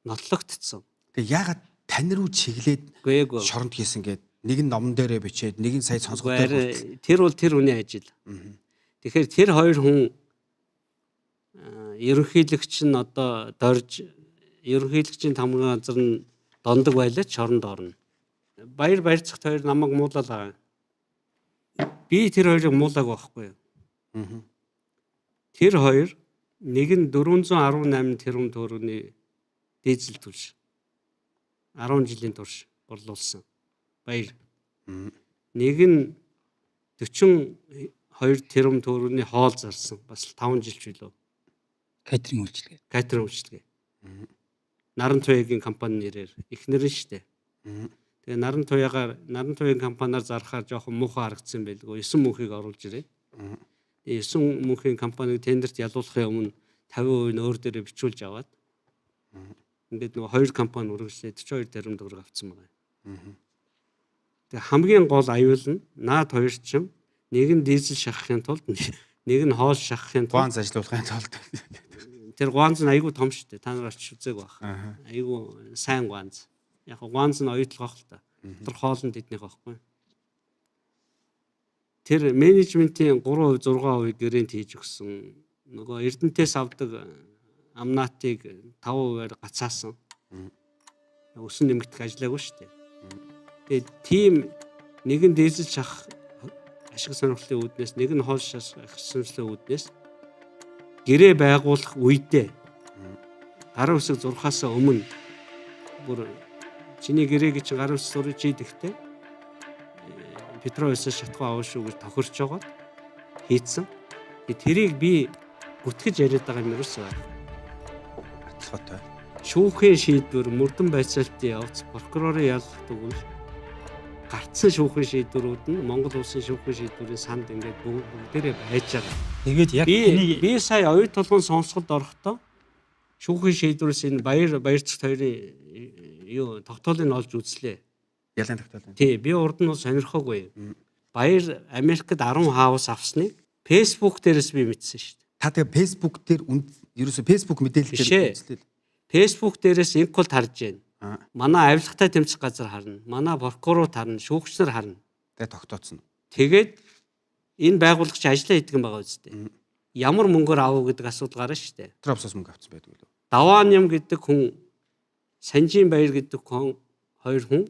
Нотлогдсон.
Тэгээ яагаад тань руу чиглээд
Гээгүй.
шоронд хийсэн гээд нэг нь номон дээрээ бичээд нэг нь сая сонсгол дээр болт.
Тэр бол тэр хүний ажил. Тэгэхээр тэр хоёр хүн ерөнхийлөгч нь одоо дорж ерөнхийлөгчийн тамгын газар нь дондог байлаа ч шоронд орно. Баярцагт хоёр намайг муулаад байгаа. Би тэр хоёрыг муулааг байхгүй юу? Тэр хоёр нэг нь 418 тэрбум төгрөгийн дизель төлш. 10 жилийн турш борлуулсан. Баяр. Нэг нь 42 тэрбум төгрөгийн хоол зарсан. Бас 5 жил ч билүү.
Катеринг үйлчилгээ.
Катеринг үйлчилгээ. Наран туяагийн компани нэрээр эхнэр нь штэ. Тэгээ наран туяагийн компаниар зархаар жоохон муухай харагдсан байлгүй. 9 мөнхийг оруулж ирээ. 9 мөнхийн компаниг тендерт ялуулахын өмнө 50% нь өөр дээрээ бичүүлж аваад. Ингээд нөгөө хоёр компани үргэлжлээд 42 тэрбум төгрөг авцсан байгаа. Тэгээ хамгийн гол аюул нь наад хоёр ч юм нэг нь дизель шахахын тулд нэг нь хоол шахахын тулд
Гуанз ажиллуулахын тулд.
тэр гуанз нь айгүй том шүү дээ. Та нар очиж үзээг байх. Айгүй сайн гуанз. Яг гуанз нь оюутлах л та. Тэр хоолнд эднийх байхгүй. Тэр менежментийн 3%, 6% гэрэнт хийж өгсөн. Нөгөө Эрдэнтээс авдаг амнаатыг 5%-аар гацаасан. Өсөн нэмэгдэх ажиллаагүй шүү дээ. Тэгээд тийм нэгэн дизель шах ашиг сонирхлын үүднээс нэг нь хоол шах ашиг сонирхлын үүднээс гэрээ байгуулах үедээ гарын үсэг зурхаас өмнө бүр чиний гэрээг чи гарын үсэг зурж ийдэхтэй Петровс шатгаа авах шүү гэж тохирч байгаа хийцэн. Тэрийг би бүтгэж яриад байгаа юм ерөөсөө.
Баталгаатай.
Шүүхийн шийдвэр мөрдөн байцаалтын явц прокурорын ялах тэгвэл гарцсан шүүхийн шийдвэрүүд нь Монгол улсын шүүхийн шийдвэрийн санд ингээд бүгдээрээ байж байгаа.
Тэгээд яг
Би сая оюу толгойн сонсголд орохдоо шүүхийн шийдвэрээс энэ баярцагт хоёрын тогтоолыг нь олж үзлээ.
Ялын тогтоол.
Тий, би урд нь сонирхоогүй. Баяр Америкт 10 хаус авсныг Facebook дээрээс би мэдсэн шүү дээ.
Та тэгээ Facebook дээр ерөөсө Facebook мэдээлэл дээр үзлээ.
Facebook дээрээс инкол харж байна.
Аа.
Манай авилгатай тэмцэх газар харна. Манай прокурор харна, шүүгчнэр харна.
Тэгээ тогтооцсон.
Тэгээд энэ байгууллагч ажиллаа хийдэг юм байгаа үстэй. Ямар мөнгөөр авах гэдэг асуудал гарна шүү дээ.
Тропсос мөнгө авсан байдаг үү?
Давааням гэдэг хүн, Санжийн Баяр гэдэг хүн, хоёр хүн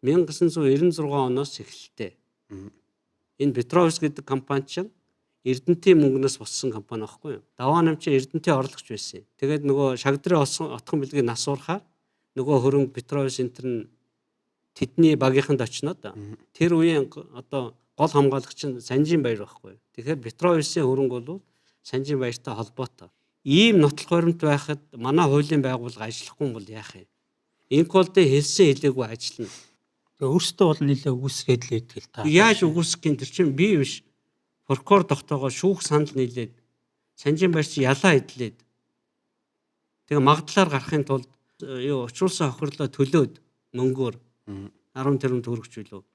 1996 оноос эхэлтэй. Энэ Петровс гэдэг компани чинь Эрдэнтийн мөнгнөөс боссон компани байхгүй юу? Даваанам чинь Эрдэнтийн орлогч байсан. Тэгээд нөгөө шагдрын отхон бэлгийг насуурахаар нөгөө хөрөнгө Петровс энтер нь тэдний багийнханд очноод тэр үеийн одоо гол хамгаалагч нь Санжийн Баяр байхгүй юу? Тэгэхээр Петровсын хөрөнгө бол Санжийн Баяртай холбоотой. Ийм нотлох баримт байхад манай хуулийн байгууллага ажиллахгүй бол яах юм? Инколдын хэлсэн хэлээгүй ажиллана.
өөртөө бол нэлээ үгүйсгээд л идэл та.
Яаж үгүйсэх гин тэр чинь би биш. Прокурор тогтоогоо шүүх санал нийлээд Санжийн Баяр чи ялаа идлээд. Тэгээ магадлалаар гарахын тулд учруулсан хохирлоо төлөөд мөнгөөр 10 тэрбум төгрөгч билүү.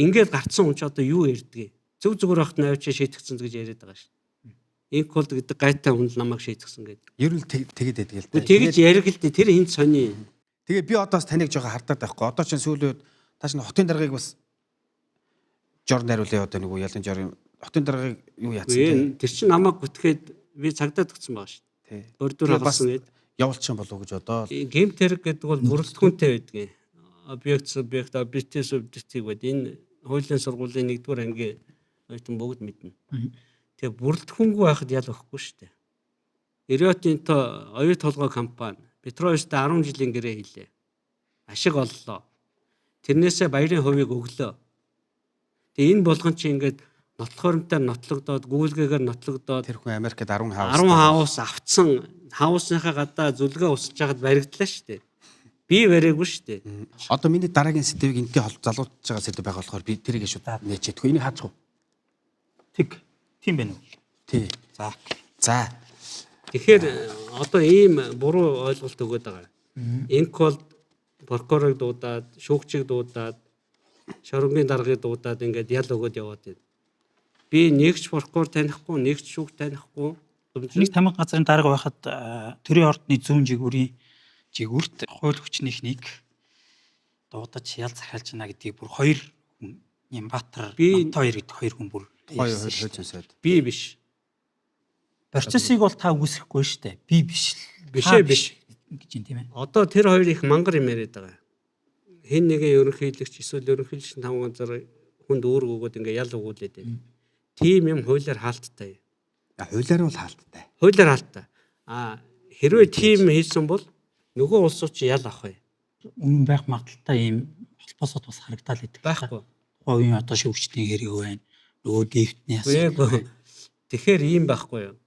Ингээд гарцсан хүн ч одоо юу ярьдгийг. Зөв зүгээр ахт навч шийтгцэн гэж яриад байгаа шүү. Инколд гэдэг гайтай хүн л намайг шийтгсэн гэдэг.
Ер нь тэгээд байдаг л да.
Тэгэж яриг л дээ тэр хинт сони.
Тэгээ би одоос таныг жоохон хардаад байхгүй. Одоо ч сүүлүүд тааш нь хотын даргаыг бас жор найруулъя одоо нэг ялын жорын хотын даргаыг юу яатсан
Тэр чинь намайг гүтгэхэд би цагдаа төгсөн байгаа шүү.
тий.
Бордуур хагалсан гэдэг.
Явуулчих юм болов уу гэж бодоод.
Геймтерэг гэдэг бол бүрэлдэхүүнтэй байдаг. Объект, субъект, объектив, субъектив гэдэг энэ хуулийн сургуулийн 1-р ангийн оюутан бүгд мэднэ.
Мгм.
Тэгээ бүрэлдэхүүнгүй байхад ял өгөхгүй шүү дээ. Риотинто оюут толгой компани Петровичтэй 10 жилийн гэрээ хийлээ. Ашиг оллоо. Тэрнээсээ баярын хувийг өглөө. Тэгээ энэ болгон чи ингээд нотлохоромтоор нотлогдоод, гүйлгээгээр нотлогдоод
Тэр хүн Америкт 10
10 хаус авцсан, хаусныхаа гадаа зүлгээ усаж яхад баригдлаа шүү дээ. Би бариаггүй шүү дээ.
Одоо миний дараагийн сэдвийг энтэй залуучж байгаа сэдв байгаа болохоор би тэрийг шууд нээчээдгүй. Энийг хаачих уу?
Тэг. Тийм байна уу?
Тий. За.
Тэгэхээр одоо ийм буруу ойлголт өгöd байгаа. Инкол прокурорыг дуудаад, шүүгчийг дуудаад, шоронгийн даргыг дуудаад ингээд ял өгöd яваад байна. Би нэгч прокурор танихгүй, нэгч шүүгч танихгүй.
Нэг тамга газрын дарга байхад төрийн ордны зүүн жигүүрт хууль хүчнийхнийг дуудаж ял захиалж байна гэдгийг бүр хоёр хүн Нямбатар хоёр гэдэг хоёр хүн бүр
Хоёр хөөцөсөд.
Би биш.
процессыг бол та үүсэхгүй шүү дээ. Би биш л.
Бишээ биш.
гэж юм тийм ээ.
Одоо тэр хоёр их мангар юм яриад байгаа. Хэн нэгэн ерөнхийлөгч эсвэл ерөнхийлөгчийн таван газар хүнд үүрэг өгөөд ингээ ял өгүүлээд байна. Тийм юм хуулиар хаалттай.
Хуулиар бол хаалттай.
Хуулиар хаалттай. Хэрвээ тийм хийсэн бол нөгөө улсууд чи ял авах вэ?
Үнэн байх магадaltaй ийм холбоосод бас харагдаад идэг.
Байхгүй.
Хувийн одоо шүүгчдийн хэрэг байна. Нөгөө дэвтний
Үгүй. Тэгэхээр ийм байхгүй юу?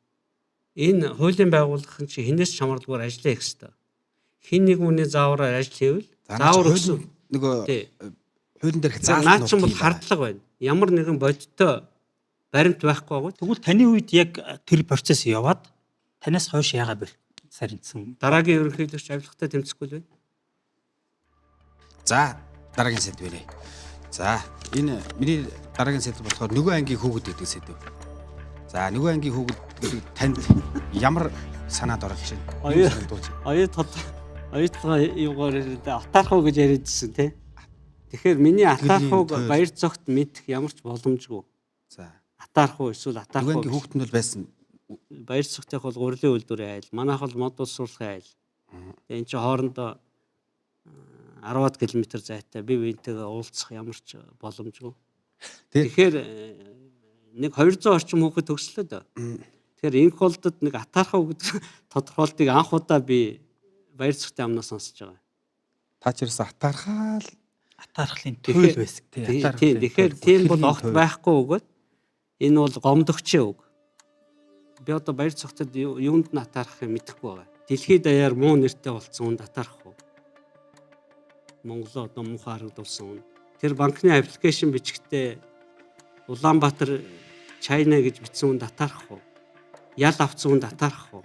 Энэ хуулийн байгууллага чи хинээс чамралгүйгээр ажиллах ёстой. Хин нэг хүний заавраар ажил хийвэл заавар өгсөн
нөгөө
тий.
хуулийн дээрх
Наад чинь бол хардлага байна. Ямар нэгэн бодиттой баримт байхгүй байгаа.
Тэгвэл таны үед яг тэр процесс яваад танаас хойш яагаад сарнсан?
Дараагийн ерөнхийлөгч авилгатай тэмцэхгүй л байна.
За, дараагийн сэдв нэ. За, энэ миний дараагийн сэдв болохоор нөгөө ангийн хүүхэд гэдэг сэдв. За, нөгөө ангийн хүүхэд танд ямар санаад орох чинь?
Оюутгаа юугаар атаархуу гэж яриадсэн тий. Тэгэхээр миний атаархууг баяр цогт мэдэх ямар ч боломжгүй.
За.
Атаархуу эсвэл атаархуу.
Нөгөө ангийн хүүхэдэнд бол байсан.
Баяр цогтойх бол гурилын үйлдвэрийн айл. Манайх бол мод улс сурлагын айл. Тэгээ эн чинь хоорондоо 10-аад км зайтай бие биентэйгээ уулзах ямар ч боломжгүй. Тэгэхээр нэг 200 орчим хүүхэд төгслөө дөө. Тэгэхээр энэ холдод нэг атаархуу гэдэг тодорхойлтыг анх удаа би баяр цогтой амнаас сонсож байгаа.
Та ч ерөөс
атаархлын төөл байсан.
Тийм. Тэгэхээр тийм бол огт байхгүй өгөөд энэ бол гомдогчийн үг. Би одоо баяр цогтод юунд нь атаархахыг мэдэхгүй байгаа. Дэлхийд даяар муу нэртэй болцсон үнд атаарах уу? Монгол одоо муухай харагдуулсан үнд. Тэр банкны аппликейшн бичгтээ Улаанбаатар Чайна гэж бичсэн үнд атаарах уу? Ял авцсан үнд атаарах уу?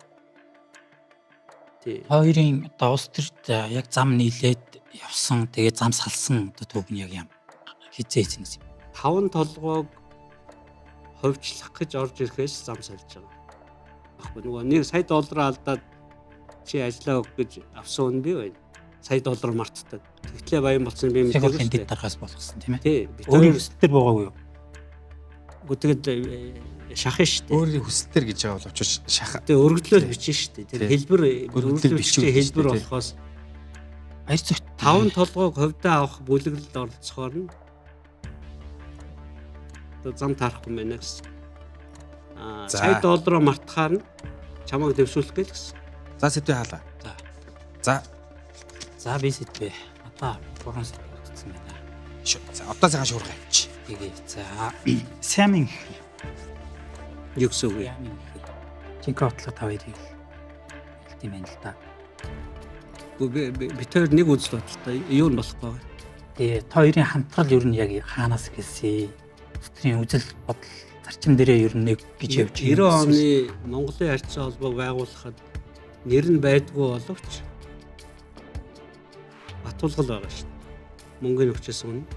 Тий.
Хоёрын одоо улс төрд яг зам нийлээд явсан. Тэгээ зам салсан одоо төв нь яг юм. Хизээ хийсэн гэсэн.
5 толгойг ховчлох гэж орж ирэхээс зам сольж байгаа. Баггүй нөгөө $1 сая алдаад чи ажиллаа өг гэж авсан үн би байна. $1 сая мартдаг. Тэгтлээ баян болсон би
мэдээгүй
мэдээгүй
хэндэд дарахаас болгосон тийм ээ.
Тий.
Өөрийн өсөлтөр байгаагүй юу?
Тэгвэл шахах шүү дээ.
өөрийн хүсэлтээр гэж байгаа боловч шахах.
Тэгээ өргөдлөөр бичнэ шүү дээ. Тэр хэлбэр өргөдлөөр бичээ хэлбэр болохоос
Баяр цогт
5 толгойг хувьдаа авах бүлэглэлд оролцохоор нь зам таарахгүй байна гэсэн. $100 мартахаар нь чамайг дэвшүүлэх гээл гэсэн.
За сэдвээ хаалаа.
За би сэдвээ. Одоо 3 сэдв утсан байна.
За одоо цагаан шуурга авчи.
Тэгээ. За Сямин
Юу гэсэн үг вэ?
Чинка бодлого та хоёрыг хэлтийм байна л да.
Бид хоёр нэг үзэл бодолтой юу нь болох вэ?
Тэгээ та хоёрын хамтрал ер нь яг хаанаас гэлсэн? Өстрийн үзэл бодол зарчим дээрээ ер нь нэг гэж явж
90 оны Монголын харьцаа холбоог байгуулахад нэр нь байдгүй боловч батулгал байгаа шүү дээ. Мөнгөний хүчээс үнэ.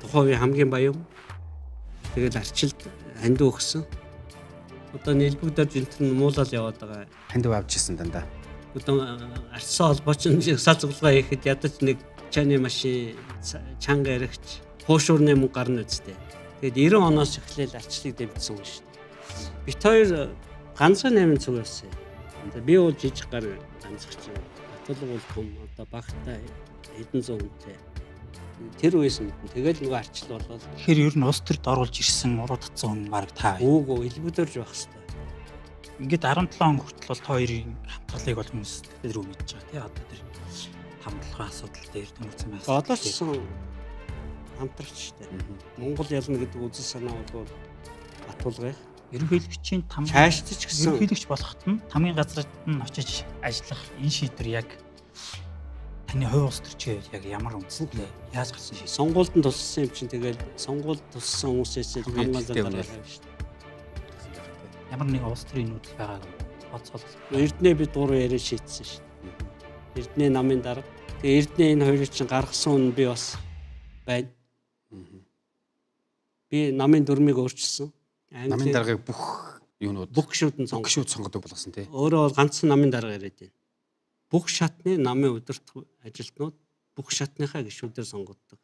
Тухайн хамгийн баян тэгэл арчилд ханд өгсөн. Одоо нийлбэгдэж энэ нь муулал яваад байгаа.
Ханд авчихсан дандаа.
Одоо арчсан холбооч нь сал цуглаа хийхэд ядаж нэг чаны машин чанга яригч хуушуурны мөнгө гарна үстэй. Тэгээд 90 оноос эхлээл арчлыг дэмжсэн юм шүү дээ. Бид хоёр ганцхан 8 цуг байсан. Би бол жижиг гар ганцхан. Батулга бол том одоо багтаа хэдэн зуун хүнтэй. тэр үеэс мэднэ. Тэгэл нөгөө арчил болоод
Тэгэхээр ер нь улс төрд оруулж ирсэн уруу татсан хүн баг та.
өөгөө илбүдэрж байх хэвээр.
Ингээд 17 он хүртэл бол та хоёрын хамтгалыг бол хүмүүс тэр үү мэдж байгаа тий. Одоо тэр хамтлагын асуудал дээр тэмүүлсэн байх.
Одоо ч гэсэн хамтрагч штэ. Монгол ялна гэдэг үзэл санаа бол Батулгын
Ерөнхийлөгчийн там
цаашд ч гэсэн
ерөнхийлөгч болоход нь тамгийн газарт нь очиж ажиллах энэ шийдвэр яг таны хувь улс төрчөө яг ямар үндсэндээ яаж гарсан шийдвэр?
сонгуульд нь туссан юм чинь тэгэл сонгуульд туссан хүмүүсээс л хамгаалаад байгаа шүү дээ.
Ямар нэгэн улс төрийн нүүдэл байгаагүй тоцоол.
Эрдэнэ бид гурван яриа шийдсэн шүү дээ. Эрдэнэ намын дарга. Тэгээ Эрдэнэ энэ хоёрыг чинь гаргасан хүн би бас байна. Би намын дүрмийг өөрчилсөн.
Намын даргаыг бүх юунууд
бүх гишүүд нь
гişүүд сонгодог болсон тий.
Өөрөө бол ганцхан намын дарга яриад байна. Бүх шатны намын удирдах ажилтнууд бүх шатныхаа гишүүдээр сонгогддог.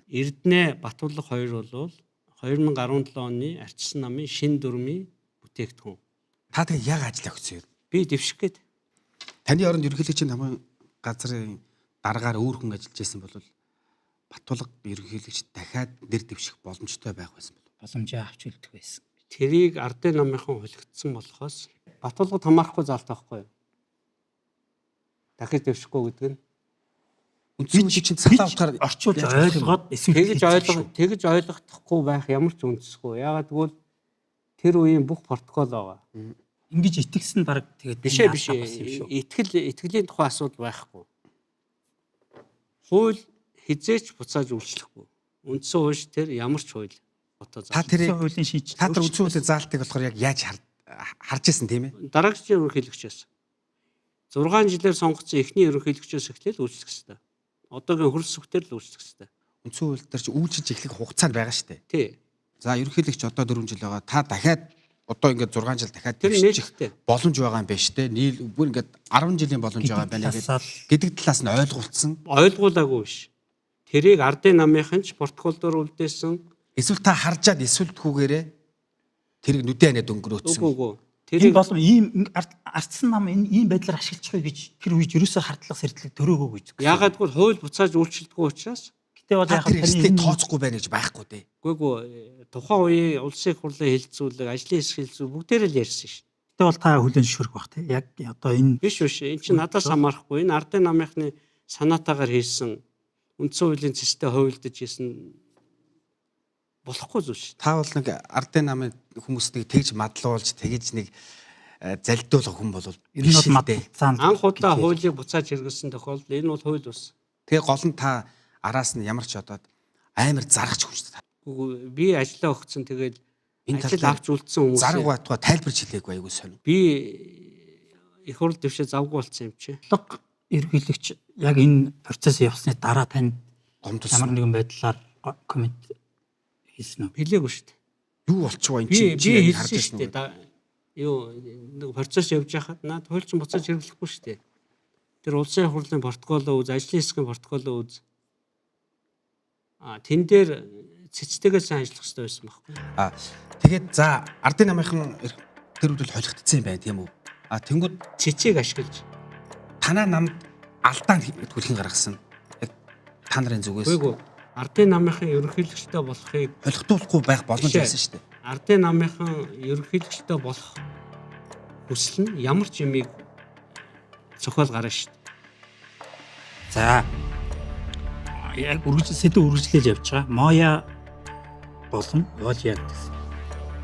Эрдэнэ Батулга хоёр бол 2017 оны арчсан намын шин дүрмийн бүтээгдэхүүн.
Та тэгээ яг ажил өгсөн юм.
Би дэвших гээд
Таны оронд ерөнхийлөгчийн тамгын газрын дараагаар өөр хүн ажиллаж байсан бол Батулга ерөнхийлөгч дахиад нэр дэвших боломжтой байх байсан бол
боломжоо авч үлдэх байсан.
тэрийг ардын намынхан хулигдсан болохоос Батулгад хамаарахгүй заалтай байхгүй юу? Дахиж дэвшихгүй гэдэг нь
үндсэн чинь цалаа утгаар
орчуулж ойлгоод
тэгж ойлгохдохгүй байх ямар ч үндэсгүй. Яагаад гэвэл тэр үеийн бүх протокол байгаа.
ингэж итгэсэн баг тэгээд
Биш. Итгэлийн тухай асуудал байхгүй. Хууль хизээч буцааж үйлчлэхгүй. Үндсэн хууль тэр ямар ч хууль
та тэрийг
хуулийн шийдэл
та нар үндсэн хуулийн заалтыг болохоор яг яаж харж ирсэн тийм ээ?
дараагчийн ерөнхийлөгчөөс 6 жилээр сонгогдсон эхний ерөнхийлөгчөөс эхлээл үйлчлэх ёстой. Одоогийн хөрс сүхтэр л үйлчлэх ёстой.
Үндсэн хууль дээр чи үйлчилж эхлэх хугацаанд байгаа шүү дээ.
Тий.
За ерөнхийлөгч одоо 4 жил байгаа. Та дахиад одоо ингээд 6 жил дахиад
Тэр
дэвшчих
нээлттэй.
боломж байгаа юм байна шүү дээ. Нийл бүр ингээд 10 жилийн боломж байгаа юм байна гэдэг талаас нь ойлгуулсан.
Ойлгуулаагүй биш. Тэрийг ардын намынхан ч протокол дээр үлдээсэн.
Эсвэл та харжаад эсвэл түүгээрээ тэрийг нүдэн ханаад өнгөрөөцсөн.
Үгүй.
энэ болов ийм ардсан нам ийм байдлаар ашиглах вэ гэж тэр үед ерөөсөө хардлага сэрдлэг төрөөгөө гэж.
Яагаад гэвэл хууль буцааж үйлчлдэггүй учраас
Гэтэ бол яг
таны тооцохгүй байна гэж байхгүй дээ.
үгүй тухайн үеийн улсын их хурлын хэлэлцүүлэг, ажлын хэсэг хэлэлцүүлэг бүгдээр л ярьсан шүү.
Гэтэ бол та хүлэн зөвшөөрөх бах тий. Яг одоо энэ
Биш. Энэ чинь надаас хамаарахгүй. Энэ ардын намынхны санаатаагаар хийсэн үндсэн хуулийн зэстэй хувилдаж хийсэн болохгүй зүйл шүү.
Та бол нэг ардын намын хүмүүсийг тэгж мадлуулж тэгж нэг залдуулах хүн бол
ер нь бол мадцаан
Анх удаа хуулийг буцааж хэрэглэсэн тохиолдол энэ бол хууль ус.
Тэгээ гол нь та араас нь ямар ч одоод амар зарахч хүн шүү дээ.
Үгүй би ажиллаа өгсөн тэгээд
Энэ
ажил
талаар
авч үлдсэн хүмүүс
зараг байтугай тайлбарч хэлээгүй айгуу сонь.
би их хурл дэвшээ завгүй болсон юм чи.
ерөнхийлөгч яг энэ процесс явсны дараа танд
Гомдсон.
ямар нэгэн байдлаар коммент хийсэн үү?
Хэлээгүй шүү дээ.
Юу болчихвоо эн
Би
чинь
хэлсэн шүү дээ. Юу нэг процесс явж байхад наад хууль чинь буцааж хэрэглэхгүй шүү дээ. Тэр улсын хурлын протоколоо үз, ажлын хэсгийн протоколоо үз. Тэн дээр цэцтэйгээ сайн ажиллах хэрэгтэй байсан байхгүй.
Тэгээд за ардын намынхан тэр үдэл холигдсон юм байна тийм үү? Тэнгууд
Цэцийг ашиглаж.
танаа намд алдаан түлхэн гаргасан. Яг та нарын зүгээс
Үгүй ардын намынхан ерөнхийлөгчтэй болохыг
холигдуулахгүй байх боломж байсан шүү дээ.
ардын намынхан ерөнхийлөгчтэй болох хүсэл нь ямар ч юмыг цохол гарна шүү дээ.
За яг сэдв үргэлжлүүлж явж байгаа. Моя болон Оля гэсэн.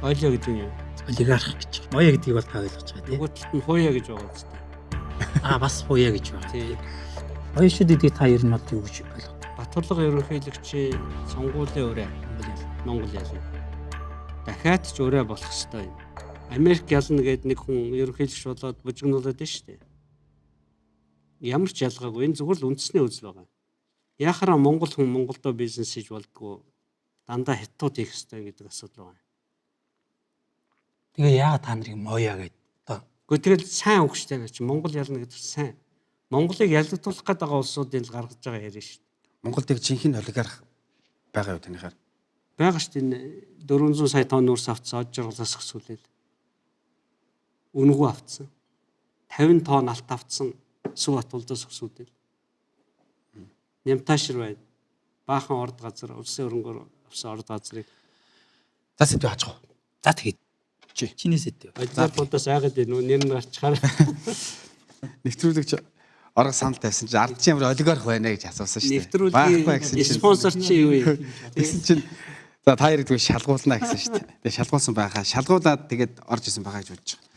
Оля гэдэг нь юу?
Олигарх гэж. Моя гэдгийг бол та ойлгож байгаа тийм.
Нөгөө талд нь хуяа гэж байгаа үстэй.
Бас хуяа гэж байгаа.
Тий.
Оёшуд гэдгийг та ер нь бол юу гэж ойлгох?
Батулга ерөнхийлөгчийн сонгуулийн өрөө Монгол ялна. Дахиад ч өрөө болох ёстой юм. Америк ялна гэдэг нэг хүн ерөнхийлөгч болоод бужигнуулаад байна шүү дээ. Ямар ч ялгаагүй энэ зүгээр л үндэсний үзэл байгаа. Яхаараа Монгол хүн Монголдо бизнес хийж болдгоо дандаа хятад хийх ёстой гэдэг асуудал байна.
Тэгээ яагаад та нарыг моя гэдэг одоо
Гэхдээ тэгэл сайн үг шүү дээ. Монгол ялна гэдэг сайн. Монголыг ялгдуулах гэдэг улсуудын л гаргаж байгаа яриа шүү дээ.
Монголд яг жинхэнэ олигарх байгаа юу танихаар?
Бага шүү дээ. 400 сая тонн үрс авцсан, од жаргалаас өсвөлээ. Үнгүү авцсан. 50 тонн алт авцсан. Сүв Батулдаас өсвөлээ. Нямтаашир байна. баахан орд газар улсын өрөнгөөр авсан орд газрыг
За сэдв хаачих.
За тэгээд
Чи.
чиний сэдв.
ажлаар бодос айгаад байна уу? Нэр нь гарчхаар.
Нэвтрүүлэгч орго санал тавьсан чинь ардчин ямар олигарх байна гэж асуусан шүү дээ.
Нэвтрүүлгийн спонсор чи юу юм?
Тэгсэн чинь за та хоёрыг тэгвэл шалгуулнаа гэсэн шүү дээ. Тэгээ шалгуулсан байхаа. Шалгуулад тэгээд орж исэн байгаа гэж бодож байгаа.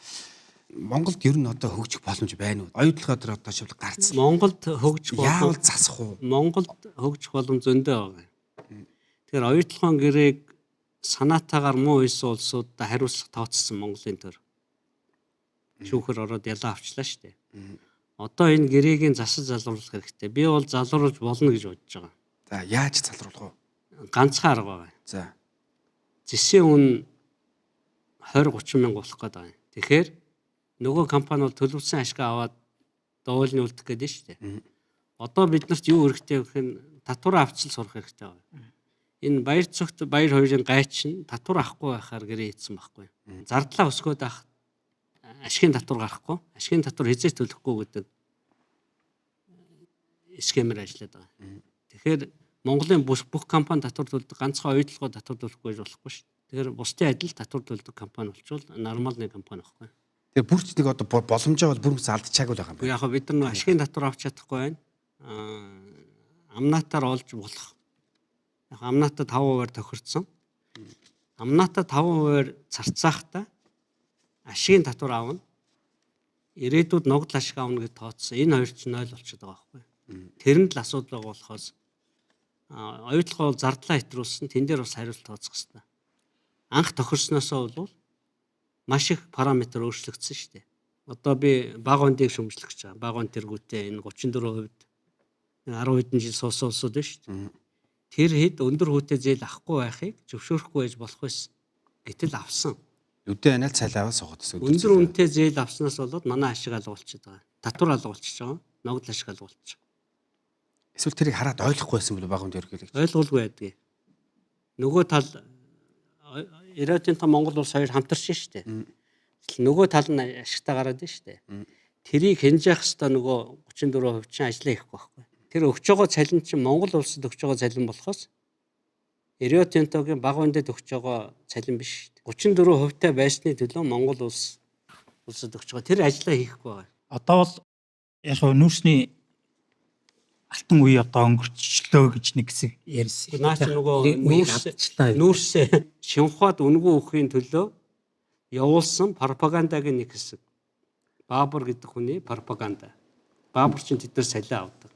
Монголд ер нь одоо хөгжих боломж байна уу? Оюутлогоо дээр одоо шивл гарцсан.
Монголд хөгжих
Яавал
боломж
засах уу?
Монголд хөгжих боломж зөндөө байгаа. Тэгэхээр оюутлогын гэрээг санаатаагаар муу байсан улсуудад хариуцлага тооцсон Монголын төр. Шүүхэр ороод ялаа авчлаа шүү дээ. Одоо энэ гэрэгийн засаж залруулах хэрэгтэй. Би бол залруулж болно гэж бодож байгаа.
За яаж залруулах вэ?
Ганцхан арга байгаа.
За.
Зэсийн үн 20-30 мянга болох гээд байгаа юм. Тэгэхээр нөгөө компани бол төлөвлөсөн ашиг аваад доолны үлдэх гээд шүү дээ. Одоо биднэрт юу хэрэгтэй вэ гэхээр татвар авчил сурах хэрэгтэй байна. Энэ баяр цогт баяр хоёрын гайч нь татвар авахгүй байхаар гэрээ хийсэн байхгүй. Зардлаа өсгөөд авах ашигын татвар гарахгүй, ашигын татвар хязгаар төлөхгүй гэдэг схемээр ажиллаад байгаа. Тэгэхээр Монголын бүх компани татвар төлдөг, ганцхан оюутлогоо татвар төлөхгүй байж болохгүй шүү дээ. Тэгэхээр бусдын адил татвар төлдөг компани болчвол нормалны компани байхгүй.
Тэгээ бүрч нэг одоо боломжоо бол бүр мэс алдчихаагүй байгаа юм байна.
Яг бид нар ашигын татвар авч чадахгүй байна. Амнаатаар олж болох. Яг амнаатаа 5% тохирцсон. Амнаатаа 5% зарцаахтаа ашигын татвар аавна. Ирээдүйд ногдол ашиг аавна гэж тооцсон. Энэ хоёр чинь 0 болчиход байгаа байхгүй. Тэр нь л асуудал байгаа болохоос оюутлогоо зардлаа хэтрүүлсэн. Тэн дээр бас хариулт тооцох хэрэгтэй. Анх тохирсноосоо бол маш их параметр өөрчлөгдсөн шүү дээ. Одоо би бага ондыг шөмжлөгч байгаа. Бага он тэргүүтээ энэ 34% 10 хэдэн жил суусан улсууд байна шүү дээ. Тэр хэд өндөр хүүтэй зээл авахгүй байхыг зөвшөөрөхгүй байж болох байсан. Гэтэл авсан.
Өдөө анаа цалиаваа суугаад гэсэн.
Өндөр үнэтэй зээл авснаас болоод манай ашиг алга болчиход байгаа. Татвар алга болчихж байгаа. Ногдол ашиг алга болчих.
Эсвэл тэрийг хараад ойлгохгүй байсан бол багунд ерөөлөг.
Ойлгуулгүй байдгийг. Нөгөө тал Ирээдүйн та Монгол улс хоёр хамтарч штэ. Нөгөө тал нь ашигтаа гараад байна штэ. Тэрийг хянжаах хэвээр нөгөө 34% чинь ажиллаа хийхгүй байхгүй. Тэр өгч байгаа цалин чинь Монгол улсад өгч байгаа цалин болохоос Ирээдүйнтогийн бага үндэд өгч байгаа цалин биш штэ. 34% таа байсны төлөө Монгол улсад өгч байгаа. Тэр ажиллаа хийхгүй байгаа.
Одоо бол яг нүүрсний алтан үе одоо өнгөрчлөө гэж нэг хэсэг ярьсан.
Наач нөгөө нүүрсээ шинхуад үнгүй өхийн төлөө явуулсан пропагандагийн нэг хэсэг. Баабур гэдэг хүний пропаганда. Баабур чинь тэдгээр салиа авдаг.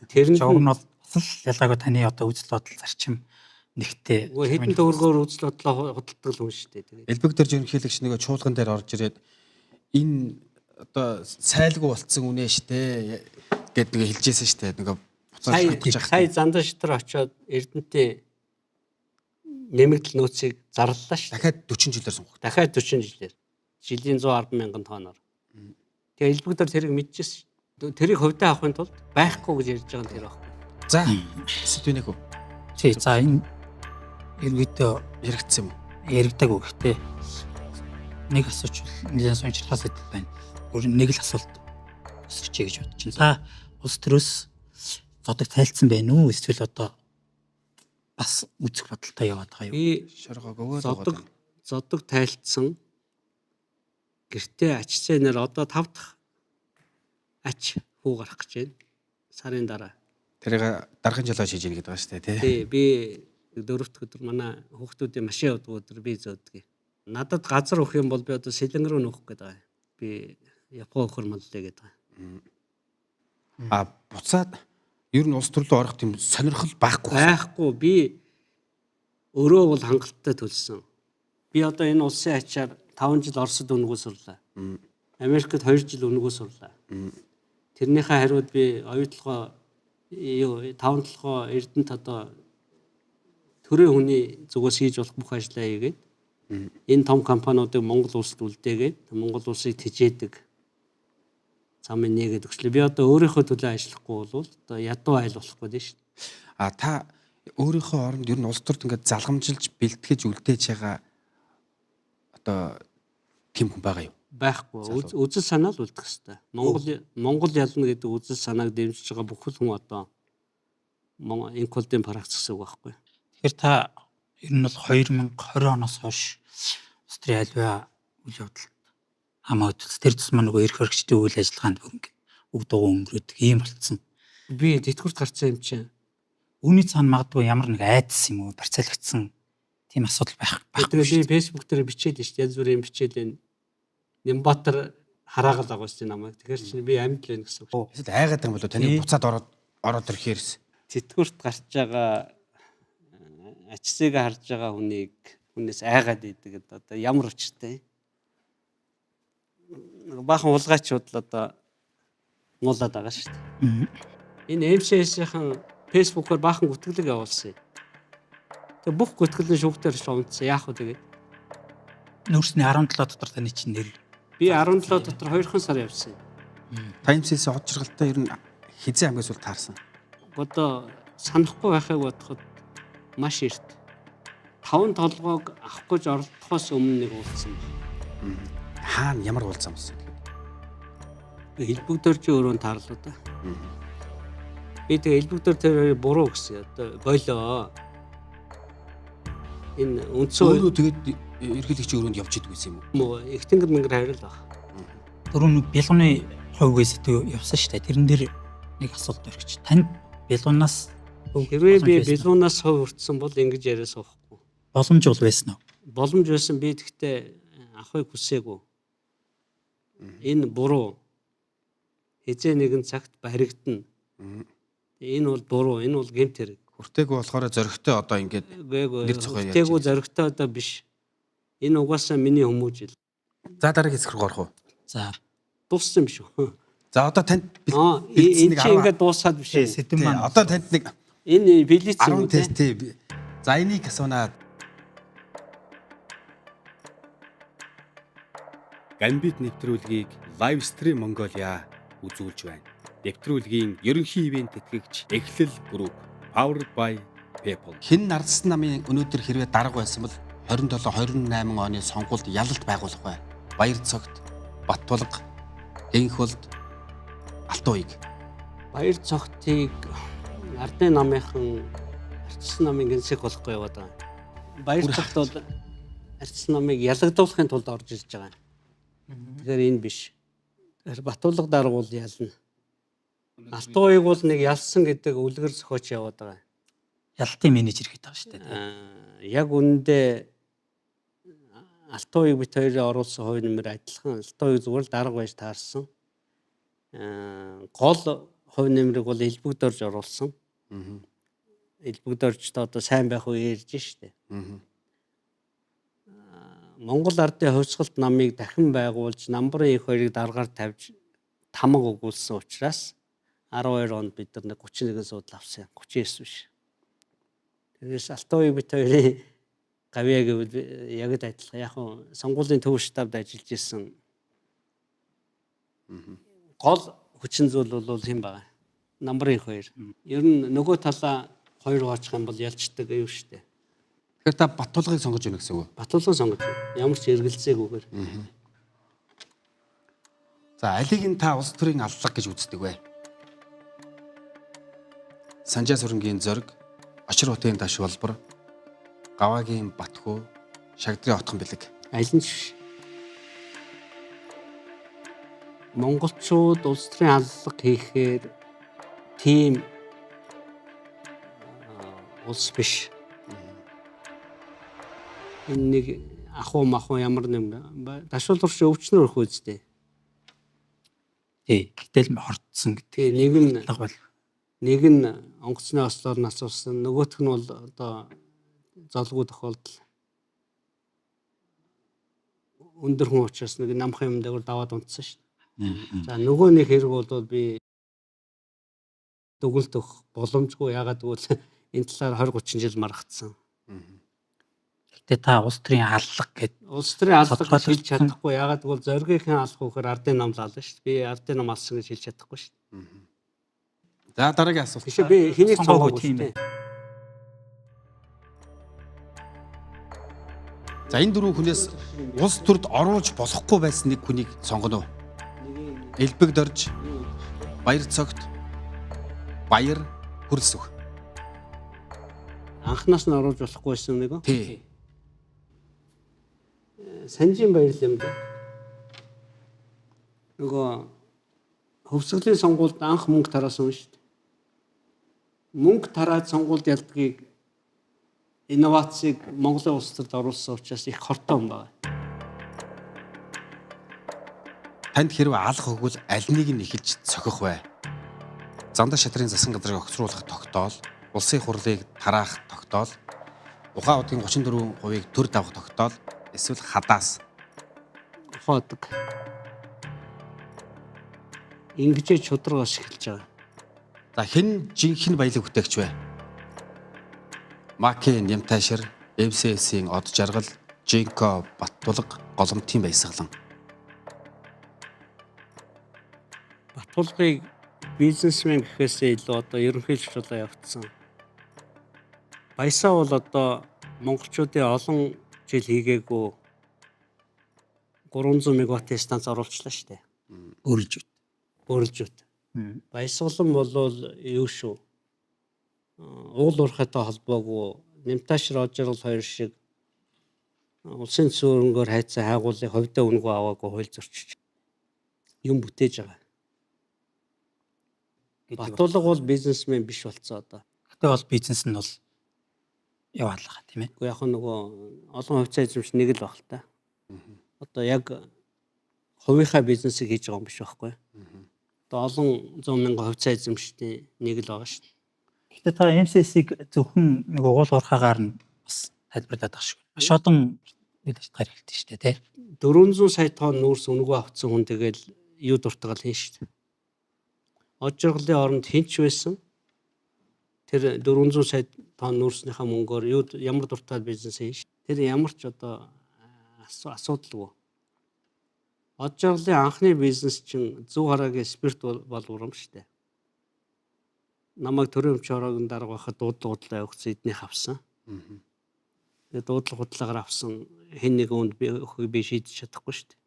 Тэр нь
бол асал ялгаагүй таны одоо үзэл бодол зарчим нэгтэй.
Хэдэн төгрөгөөр үзэл бодлоо худалдаг юм шүү дээ. Тэгээд
Элбэг дээр ерөнхийлөгч нөгөө чуулган дээр орж ирээд энэ одоо сайлгүй болцсон үнэ штэ гэд нэг хэлжсэн штэ нөгөө
сая зандаа шитэр очиод Эрдэнэтэй нэмэгдэл нөөцийг зарлалаа шүү.
дахиад 40 жилээр сонгох.
Дахиад 40 жилээр. Жилийн 110 мянган тоноор. Тэгээ элбэг дээр тэрийг мэдчихсэн шүү. Тэрийг хувьдаа авахын тулд байхгүй гэж ярьж байгаа нь тэр байхгүй.
За сэдвэнийх үү?
Тий, за энэ эргүүдээ
Яригдсан юм уу?
яригдаг үг гэхдээ нэг асууч нэлээд сонирхолтой сэдв байна. Өөр нэг л асуулт өсөж гэж бодож байна. За улс төрөөс зодог тайлцсан байна уу? Эсвэл одоо бас үзэх бодолтой яваад байгаа юу?
Би
Шоргоог өгөөд
зодог тайлцсан гэртээ ач цэнээр одоо 5 дахь ач хүү гарах гэж байна. Сарын дараа.
тэрийг дараагийн жил хийж ийн гэдэг байгаа шүү дээ тий.
Би 4-р өдөр манай хүүхдүүдийн машин явдаг өдөр би зөөдөг. Надад газар өгөх юм бол би одоо Сэлэн рүү нөхөх гэдэг байгаа. Би Япон өхөр маллаа гэдэг байгаа.
А буцаад ер нь улс төрлөө орох тийм сонирхол байхгүй.
Байхгүй би өөрөө бол хангалттай төлсөн. Би одоо энэ улсын ачаар 5 жил Оросд өнгөө сурлаа. Америкт 2 жил өнгөө сурлаа. Тэрнийхээ хариуд би оюутлогоо 5 толгой Эрдэнэт одоо төрийн хүний зүгээс хийж болох бүх ажлаа хийгээд энэ том компаниудыг Монгол улсад үлдээгээд Монгол улсыг тэжээдэг замын нэгэд өгчлээ. Би одоо өөрийнхөө төлөө ажиллахгүй бол одоо ядуу айл болох гэдэг шүү дээ.
А та өөрийнхөө оронд ер нь улс төрд ингээд залгамжилж бэлтгэж үлдээж байгаа одоо тийм хүн байгаа юу?
Байхгүй. Үзэл санаа л үлдэх хэрэгтэй. Монгол ялна гэдэг үзэл санааг дэмжиж байгаа бүхэл хүн одоо инкулдын практик гэсэн үг байхгүй.
Тэгэхээр та ер нь бол 2020 оноос хойш Австрийн аливаа үйл явдал хамаа хөдөлс тэр тусмаа нөгөө эрх хөрөгчдийн үйл ажиллагаанд үг дугуй өнгөрөөдөг ийм болцсон.
Би тэтгэврт гарсан юм чинь.
Үүний цаана магадгүй ямар нэг айдас юм уу барьцаалагдсан тийм асуудал байх.
Тэгээд би Facebook дээр бичээд шүү дээ. Янз бүрийн бичээл энэ Нямбатар хараагаад байгаа шүү дээ намайг. Тэгэхээр чинь би амьд л байна гэсэн үг.
Эсвэл айгаад байгаа юм болоо таны буцаад ороод ирэхээрс.
Тэтгэврт гарч байгаа ачсыг харж байгаа хүнээс айгаад идэг одоо ямар учиртай. Баахан улгайчуд л одоо нуулаад байгаа шүү дээ. Энэ MCS-ийн Facebook-оор баахан гүтгэлэг явуулсан. Тэгээ бүх гүтгэлэн шүүхтээр шуунцсан. Яах вэ тэгээд?
Нүүрсний 17 дотор таны чинь нэр.
Би 17 дотор 2 сар явсан.
Таймсээс очиргалтай ер нь хизээ амгаас бол таарсан.
Одоо санахгүй байхыг бодоход маш эрт. 5 толгойг авах гэж оролдохоос өмнө нэг уулзсан байна.
Хаана ямар уулзсан бэ?
Элбэгдөржи өрөөнд таарлаа да. Би тэгээ элбэгдөр тэр буруу гэсэн. Одоо бойлоо. Энэ үндсэн
өөрөө тэгээд ерхийлэгчийн өрөөнд явж идэг байсан юм уу?
их тэнгэр мэнгэр хайрал баг.
Дөрөв бялгууны хувьгээс төв явсан шүү дээ. Тэрэн дээр нэг асуулт өргөч. Танд бялгуунаас
Хэрвээ би бялгуунаас хувь хүртсэн бол ингэж яриа суухгүй.
боломж бол байсан уу?
Боломж байсан би тэгтээ авахыг хүсээгүй. Энэ буруу. Хизээ нэгэн цагт баригдана. Энэ бол буруу, энэ бол гэмт хэрэг.
Хүртээгүү болохоор зөрөгтэй одоо ингээд нэр цохоо яаж.
Хүртээгүү зоригтой одоо биш. Энэ угаасаа миний хүмүүжил.
За дараагийн хэсэг рүү орох уу?
За.
Дууссан юм шүү.
За одоо танд
энэ чинь ингээд дуусаад биш.
Сэдэн маань
одоо танд нэг
Энэ билиц
10
юм
тест тий. За энийг асуунаа.
Gambit нэвтрүүлгийг Live Stream Mongolia үзүүлж байна. Нэвтрүүлгийн ерөнхий ивент тэтгэгч Эхлэл Group Powered by PayPal.
Хэн Нардсан намын өнөөдөр хэрвээ дарга байсан бол 27-28 оны сонгуульд ялалт байгуулах бай. Баяр цогт, Баттулга, Хэнхулд, Алтууйг.
Баяр цогтыг Ардын намынхан арчсан намын гинсэг болохгүй яваад байгаа. Баяр цогт бол арчсан намыг ялагдуулахын тулд орж ирж байгаа. Тэгэхээр энэ биш. Тэгэхээр Баттулга дарга бол ялна. Алтууйг бол нэг ялсан гэдэг үлгэр зохиоч яваад байгаа.
ялтын менежер гэдэг байгаа шүү дээ.
Яг үүндээ Алтууйг бит хоёрын оруулсан хувь нэмэр адилхан. Алтууйг зүгээр л дарга байж таарсан. Гол хувь нэмрийг бол элбэгдөрж оруулсан. Элбэгдөржтэй одоо сайн байх уу ярьж штэ. Монгол ардын хувьсгалт намыг дахин байгуулж намбарын их хоёрыг даргаар тавьж тамга өгүүлсэн учраас 12 онд бид нар 31 суудл авсан. 39 биш. Тэрээс Алтууйг бит хоёрын гавьяа гэвэл яг л адилхан. Яг нь сонгуулийн төв штабд ажиллаж исэн. Гол хүчин зүйл бол хэн байгаа? Намбарын 2. Ер нь нөгөө талаа 2 хоочих юм бол ялцдаг юм шүү дээ.
Тэгэхээр та Баттулгыг сонгож өгнө гэсэн үг.
Батулган сонгож ямар ч эргэлзээгүйгээр.
За алиг нь та улс төрийн аллага гэж үздэг вэ? Санжаа сүрэнгийн зориг, Очир хотын таш болбор, Гаваагийн Батхүү, Шагдрын отхон бэлэг.
Аль нь биш. Монголчууд улс төрийн аллага хийхээр тийм улс биш. Энэ нэг ахуу махуу ямар нэм ташуулгарч өвчнөр өх үстэй.
Тий. Гэтэл хордсон гэдэг.
Тэгээ нэг нь
Алга бол
нэг нь онгоцны ослоор насурсан, нөгөөх нь бол одоо золгүй тохиолдол. Өндөр хүн учраас нэг намхан юм дээр даваад унтсан шүү дээ. За нөгөө нэг хэрэг бол би дүгнэлт өгөх боломжгүй. Ягаад гэвэл энэ талаар 20-30 жил маргацсан.
гэтээ та улс төрийн аллага гэдэг
Улс төрийн аллага хэлж чадахгүй. Ягаад гэвэл зоригийнхэн алах үхээр ардын нам лаалаа шүү дээ. Би ардын нам алсан гэж хэлж чадахгүй шүү дээ.
За дараагийн асуулт.
Тийш би хэнийг
Сонгоогүй
сонгоогүй
тийм
тийм.
За энэ дөрвөн хүнээс улс төрд оруулж болохгүй байсан нэг хүнийг сонгоно уу? Элбэг дорж, Баяр цогт, Баяр хөрөлсөх.
анхнаас нь оруулж болохгүйсэн нэг.
Тий.
Санжийн баяр л юм да. Нөгөө хөвсгөлийн сонгуульд анх мөнгө тараасан шүү дээ. Мөнгө тараад сонгуульд ялдгийг инновацийг Монголын улс төрд оруулсан учраас их хортой юм байна.
Танд хэрвээ алах өгвөл аль нэг нь эхэлж цохих бай. Зандаа шатрын засгийн газрыг огцруулах тогтоол, улсын хурлыг тараах тогтоол, ухаан удгийн 34%-ийг төр давах тогтоол, эсвэл хадаас.
Ухаадаг. Ингэж чудрагаас эхэлж байгаа.
За хэн жинхэнэ баялаг бүтээгч вэ? Маки Нямтайшир, MCS-ийн Од Жаргал, Жинко Баттулга, Голомтын Баясгалан.
Батулгыг бизнесмен гэхээсээ илүү одоо ерөнхийлөгч болоо явагдсан. Баясаа бол одоо монголчуудын олон жил хийгээгүй 300 мегаваттын станц оруулчлаа шүү дээ. Өөрлөжүүд. Баясгалан бол юу шүү? Уул уурхайтай холбоогүй Нямтайшир Од Жаргал хоёр шиг улсын цөөрөнгөөр хайцсан хайгуулын ховдоо үнэгүй аваагүй хууль зөрчиж юм бүтээж байгаа. Батулга бол бизнесмен биш болцоо одоо.
Гэтэ бол бизнес нь бол яваалгаа тийм ээ.
Уу яг нөгөө олон хувьцаа эзэмш нэг л баг л та. Одоо яг хувийнхаа бизнесийг хийж байгаа юм биш байхгүй. Одоо олон 100,000 хувьцаа эзэмштэй нэг л байгаа шүү дээ.
Гэтэ та MCS-ийг зөвхөн нэг уул уурхаагаар нь бас тайлбарлаад байгаа шүү. Маш олон үйл ажиллагаар хэлдэг шүү дээ тий.
400 сая тонн нүүрс өнгөө авцсан хүн тэгэл юу дуртагаал хийн шүү дээ. Од Жаргалын оронд хинч байсан. Тэр 400 сая тонн нүүрснийхаа мөнгөөр ямар дуртай бизнес хийн шүү. Тэр ямар ч одоо асуудалгүй. Од Жаргалын анхны бизнес чинь Зөв хараагийн спирт боловром шүү дээ. Намайг төрийн өмч ороогийн дарга байхад дуудлага явуулсан эднийх авсан. Тэгээд дуудлага худалдаагаар авсан хэн нэг өнд би шийдэж чадахгүй шүү дээ.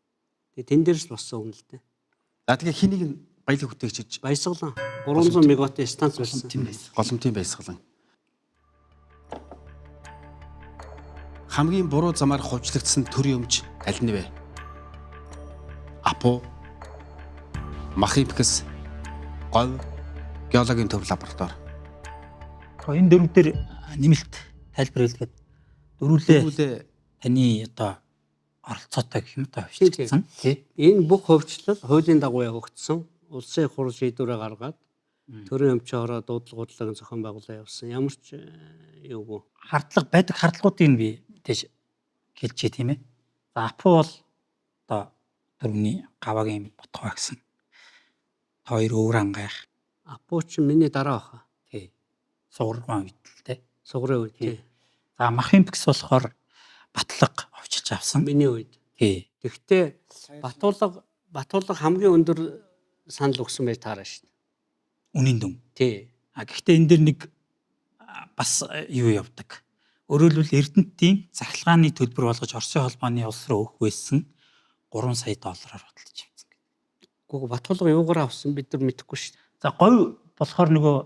Тэгээд тэн дээрс л болсон юм л дээ.
За тэгээ хэнийг нь баялаг бүтээгчж
Баясгалан 300 мегаваттын станц байсан.
Голомтын Баясгалан. Хамгийн буруу замаар хувьчлагдсан төрийн өмч аль нь вэ? Апо, Махипкс, Говь, геологийн төв лаборатори.
Энэ дөрөв дээр нэмэлт тайлбар хэлгээд дөрвөлээ таны одоо оролцоотой гэх юм да хвчлагдсан тий.
Энэ бүх хөвчлөл хуулийн дагуу явагдсан. Улсын хурал шийдвэрээ гаргаад төрийн өмчөөр ороод дуудлага худалдааны зохион байгуулалт явуулсан. Ямар ч юугүй.
Хардлага байдаг хардлагуудыг би тийш хэлчихье тийм ээ. За Апо бол одоо дөрөвний гаваагийн ботгоо гэсэн. Хоёр өвөр ангайх.
Апо ч миний дараа баха.
Тий. Сугрын үед л тий.
Сугрын үед тий.
За Махимпкс болохоор батлага овчилж авсан.
Миний үед.
Тий.
Тэгвэл Батулга хамгийн өндөр санал өгсөн байж таараа шүү дээ.
Үнийн дүн.
Тий.
Гэхдээ энэ дэр нэг бас юу явдаг. Өөрөөр хэлбэл Эрдэнэтийн захиргааны төлбөр болгож Оросын холбооны улс руу өгөх байсан 3 сая доллараар бодлож авсан.
Гүг Батулга юугаар авсан бид нар мэдэхгүй шүү дээ.
За Говь болохоор нөгөө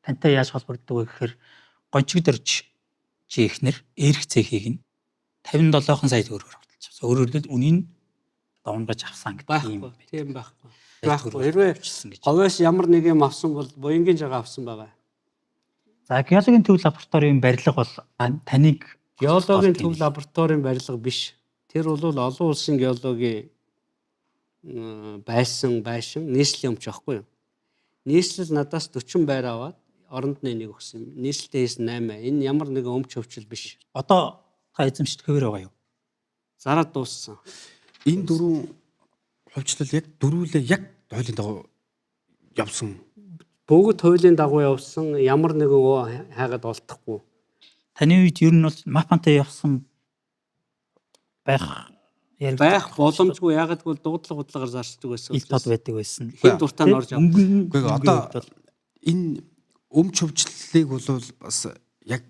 тантай яаж холбогддог вэ гэхээр гончиг дөрж чи ихнэр эрх цэхийг нь 57 сая төгрөгөөр бодлож авсан. Өөрөөр хэлбэл үнийн давнгаж авсан гэдэг юм.
Тийм байхгүй. Хэрвээ Говьоос ямар нэг юм авсан бол буянгийн жагаа авсан байгаа.
За геологийн төв лабораторийн барилга бол таныг
Геологийн төв лабораторийн барилга биш. Тэр бол олон улсын геологийн байшин нийслэлийн өмч байхгүй юу? Нийслэл надаас 40 байр аваад оронд нэг өгсөн. Нийслэлтэй хийсэн 8. Энэ ямар нэгэн өмч хөвчл биш.
Одоо та эзэмшдэгээр байгаа юу?
Зараад дууссан.
Энэ дөрвөн хувьчлал яг дөрвөлээ яг хуулийн дагуу явсан.
Бүгд хуулийн дагуу явсан. Ямар нэгэн хайгаад олдохгүй.
Таны үед ер нь бол мапантай явсан байх
боломжгүй. Ягаад гэвэл дуудлага худалдаагаар зарчдаг байсан.
ил тод байдаг байсан.
Хин дуртай нь орж авдаг.
Гэхдээ одоо энэ өмч хөвчлөлийг бол бас яг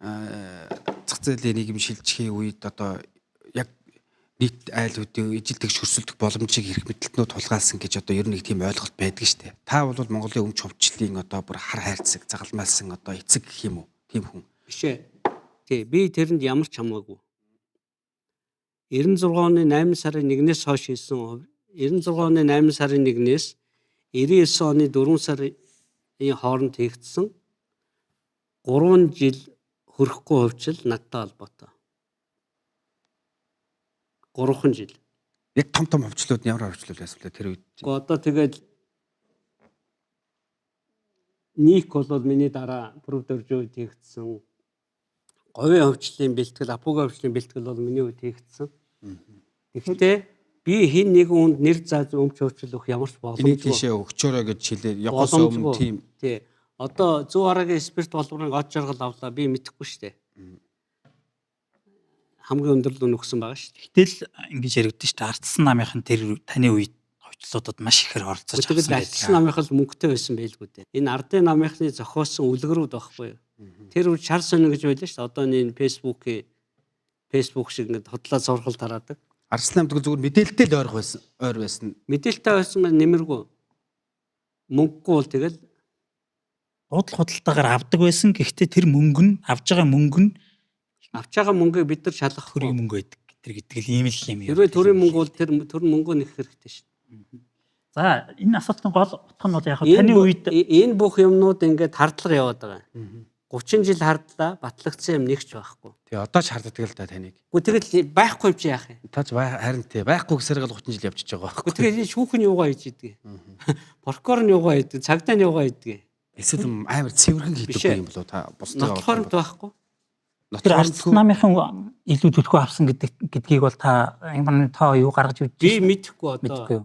зах зээлийн нийгэм шилжихийн үед одоо яг нийт айлуудын ижил тэгш хөрсөлдөх боломжийг эрх мэдэлтнүүд тулгаалсан гэж одоо ер нь нэг тийм ойлголт байдаг шүү дээ. Та бол Монголын өмч хөвчлөлийн одоо бүр хар хайрцаг загалмайлсан одоо эцэг гэх юм уу? Тийм хүн.
Бишээ. Тий, би тэрэнд ямар ч хамаагүй. 96 оны 8 сарын 1-ээс хойш хийсэн 96 оны 8 сарын 1-ээс 99 оны 4 сарын хооронд хийгдсэн 3 жил хөрөхгүй хувьчил надтай холбоотой. 3 жил.
Яг том хөвчлүүд нь ямар хөвчлүүд байсан бэ тэр үед?
Гэхдээ одоо тэгээд Ник бол миний дараа бүрд орж үед хийгдсэн. Говийн хөвчлийн бэлтгэл, апугийн хөвчлийн бэлтгэл бол миний үед хийгдсэн. Тэгэхдээ би хин нэгэн хүнд нэр зааж өмч хөвчл өгөх ямар ч
Энийг
боломжгүй.
тийшээ өгчөөрэй гэж хэлээд явахаас өмнө тийм
Тий. Одоо 100 арагийн спирт боловрын од жаргал авлаа би мэдэхгүй шүү дээ. Хамгийн өндөр л өгсөн байгаа шүү дээ.
Гэтэл ингэж яригдсан шүү дээ. Ардсан намынхан тэр таны үед хөвчлүүдүүд маш ихээр оролцож
Тэгээд ардсан намынхан л мөнгөтэй байсан байлгүй дээ. Энэ ардын намынхны зохиосон үлгэрүүд байхгүй юу? Тэр үед шар сонио гэж байлаа шүү дээ. Одоо энэ Facebook шиг ингээд хотлоо сургал тараадаг.
Арслан намд зүгээр мэдээлэлтэй л ойр байсан.
Мэдээлэлтэй байсан нь нэмэргүй. Мөнгөгүй бол тэгэл
дуудлага худалдаагаар авдаг байсан. Гэхдээ тэр мөнгө нь авж байгаа мөнгө нь
авч байгаа мөнгөийг бид нар шалгах
төрийн мөнгө байдаг. Тэр гэдэг л ийм л юм.
Хэрвээ төрийн мөнгө бол тэр мөнгөө нэх хэрэгтэй шүү дээ.
За энэ асуултын гол утга нь бол яг таны үед
энэ бүх юмнууд ингээд хардлага яваад байгаа. 30 жил хардлаа, батлагдсан юм нэгч байхгүй.
Тэгээ одоо ч харддаг л да таныг.
Гэхдээ тэгэл байхгүй юм чи яах юм?
Таач харин тий байхгүй гэсээр л 30 жил явчихж байгаа байхгүй.
Гэхдээ энэ шүүхэн юугаа хийж идэг. Прокурор нь юугаа идэг, цагдаа нь юугаа идэг.
Эсвэл амар цэвэрхэн хийдэг юм болоо та бусдаа.
Нотлохоромт байхгүй.
тэр ардсан намынхан илүү төлхөө авсан гэдгийг бол та ямар та юу гаргаж үзэж
би мэдэхгүй одоо.